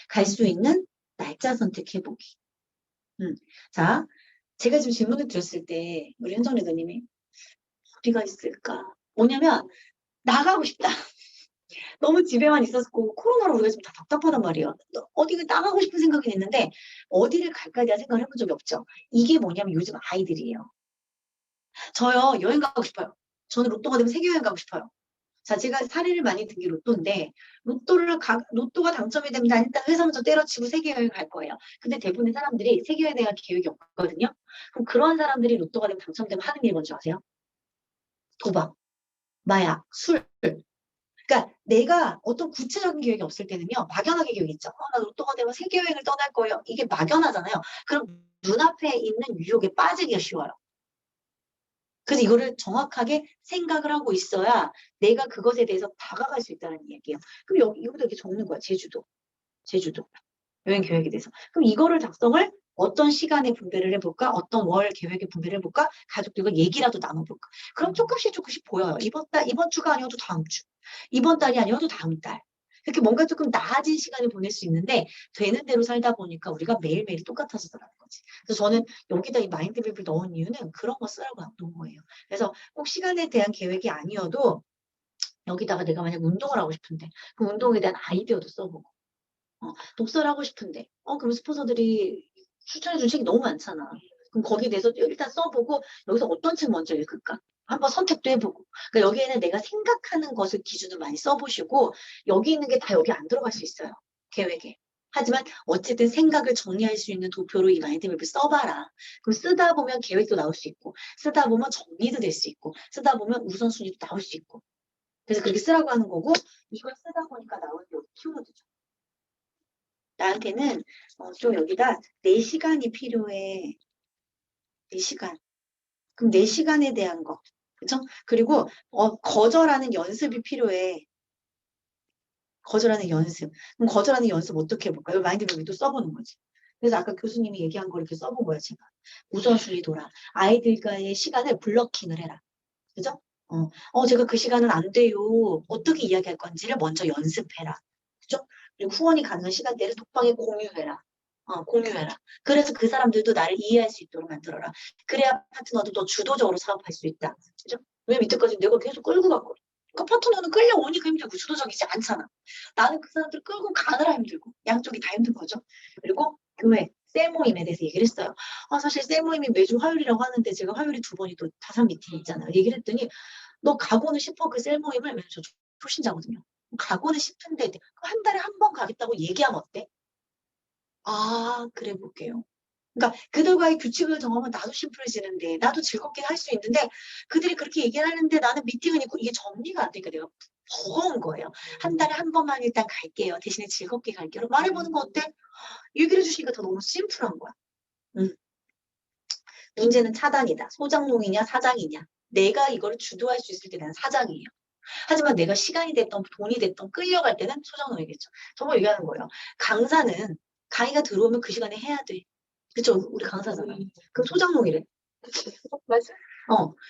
갈 수 있는 날짜 선택해보기. 자, 제가 지금 질문을 드렸을 때, 우리 현정 리더님이 어디가 있을까? 뭐냐면, 나가고 싶다. 너무 집에만 있었고, 코로나로 우리가 좀 다 답답하단 말이에요. 어디가 나가고 싶은 생각이 있는데, 어디를 갈까에 대한 생각을 해본 적이 없죠. 이게 뭐냐면 요즘 아이들이에요. 저요, 여행 가고 싶어요. 저는 로또가 되면 세계여행 가고 싶어요. 자, 제가 사례를 많이 든 게 로또인데, 로또가 당첨이 되면 난 일단 회사 먼저 때려치고 세계여행 갈 거예요. 근데 대부분의 사람들이 세계여행에 대한 계획이 없거든요. 그럼 그런 사람들이 로또가 되면 당첨되면 하는 일 뭔지 아세요? 도박, 마약, 술. 그러니까 내가 어떤 구체적인 계획이 없을 때는요, 막연하게 계획이 있죠. 나 로또가 되면 세계여행을 떠날 거예요. 이게 막연하잖아요. 그럼 눈앞에 있는 유혹에 빠지기가 쉬워요. 그래서 이거를 정확하게 생각을 하고 있어야 내가 그것에 대해서 다가갈 수 있다는 얘기예요. 그럼 여기다 이렇게 적는 거야. 제주도. 여행 계획에 대해서. 그럼 이거를 작성을 어떤 시간에 분배를 해볼까? 어떤 월 계획에 분배를 해볼까? 가족들과 얘기라도 나눠볼까? 그럼 조금씩 보여요. 이번 주가 아니어도 다음 주. 이번 달이 아니어도 다음 달. 이렇게 뭔가 조금 나아진 시간을 보낼 수 있는데 되는 대로 살다 보니까 우리가 매일매일이 똑같아지더라는 거지. 그래서 저는 여기다 이 마인드맵을 넣은 이유는 그런 거 쓰라고 넣은 거예요. 그래서 꼭 시간에 대한 계획이 아니어도 여기다가 내가 만약 운동을 하고 싶은데 그 운동에 대한 아이디어도 써보고 독서를 하고 싶은데 그럼 스폰서들이 추천해준 책이 너무 많잖아. 그럼 거기에 대해서 일단 써보고 여기서 어떤 책 먼저 읽을까? 한번 선택도 해보고. 그러니까 여기에는 내가 생각하는 것을 기준으로 많이 써보시고 여기 있는 게 다 여기 안 들어갈 수 있어요. 계획에. 하지만 어쨌든 생각을 정리할 수 있는 도표로 이 마인드맵을 써봐라. 그럼 쓰다 보면 계획도 나올 수 있고 쓰다 보면 정리도 될 수 있고 쓰다 보면 우선순위도 나올 수 있고 그래서 그렇게 쓰라고 하는 거고 이걸 쓰다 보니까 나오는 여기 키워드죠. 나한테는 좀 여기다 4시간이 필요해. 4시간. 그럼 4시간에 대한 거. 그쵸? 그리고 거절하는 연습이 필요해. 거절하는 연습. 그럼 거절하는 연습 어떻게 해볼까요? 마인드맵을 또 써보는 거지. 그래서 아까 교수님이 얘기한 걸 이렇게 써본 거야, 제가. 우선순위 돌아. 아이들과의 시간을 블러킹을 해라. 그죠? 제가 그 시간은 안 돼요. 어떻게 이야기할 건지를 먼저 연습해라. 그죠? 그리고 후원이 가능한 시간대를 톡방에 공유해라. 공유해라. 그래서 그 사람들도 나를 이해할 수 있도록 만들어라. 그래야 파트너도 더 주도적으로 사업할 수 있다. 그죠? 왜 밑에까지 내가 계속 끌고 갔고. 그러니까 파트너는 끌려오니까 힘들고 주도적이지 않잖아. 나는 그 사람들 끌고 가느라 힘들고 양쪽이 다 힘든 거죠. 그리고 교회, 셀 모임에 대해서 얘기를 했어요. 사실 셀 모임이 매주 화요일이라고 하는데 제가 화요일에 2번이 또 자산 미팅 있잖아요. 얘기를 했더니 너 가고는 싶어 그 셀 모임을? 왜냐면 저 초신자거든요. 가고는 싶은데 한 달에 한 번 가겠다고 얘기하면 어때? 그래 볼게요. 그러니까 그들과의 규칙을 정하면 나도 심플해지는데 나도 즐겁게 할 수 있는데 그들이 그렇게 얘기를 하는데 나는 미팅은 있고 이게 정리가 안 되니까 내가 버거운 거예요. 한 달에 한 번만 일단 갈게요. 대신에 즐겁게 갈게요. 말해보는 거 어때? 얘기를 해주시니까 더 너무 심플한 거야. 문제는 차단이다. 소장농이냐 사장이냐. 내가 이거를 주도할 수 있을 때 나는 사장이에요. 하지만 내가 시간이 됐던 돈이 됐던 끌려갈 때는 소장농이겠죠. 정말 얘기하는 거예요. 강사는 강의가 들어오면 그 시간에 해야 돼. 그쵸? 우리 강사잖아. 그럼 소장농이래. 맞아.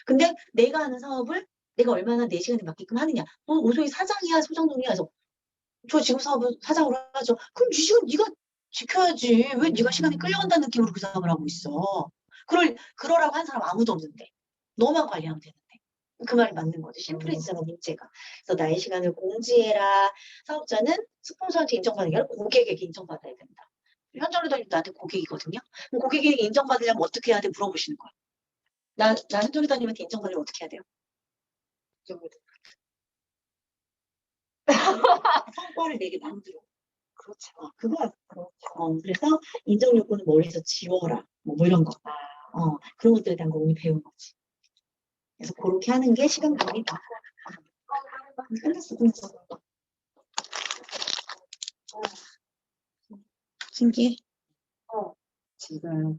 근데 내가 하는 사업을 내가 얼마나 내 시간에 맞게끔 하느냐. 오소희 사장이야, 소장농이야. 그래서 저 지금 사업을 사장으로 하죠. 그럼 네 시간 네가 지켜야지. 왜 네가 시간에 끌려간다는 느낌으로 그 사업을 하고 있어. 그러라고 한 사람 아무도 없는데. 너만 관리하면 되는데. 그 말이 맞는 거죠. 심플해지잖아, 문제가. 그래서 나의 시간을 공지해라. 사업자는 스폰서한테 인정받는 게 아니라 고객에게 인정받아야 된다. 현정리더님 나한테 고객이거든요. 그럼 고객에게 인정받으려면 어떻게 해야 돼? 물어보시는 거야. 나 현정리더님한테 인정받으려면 어떻게 해야 돼요? 성과를 내게 만들어. 그렇죠. 그거 그래서 인정 요구는 머리에서 지워라. 뭐 이런 거. 그런 것들에 대한 거 오늘 배운 거지. 그래서 그렇게 하는 게 시간 관리다. 끝났어. 신기해. 지금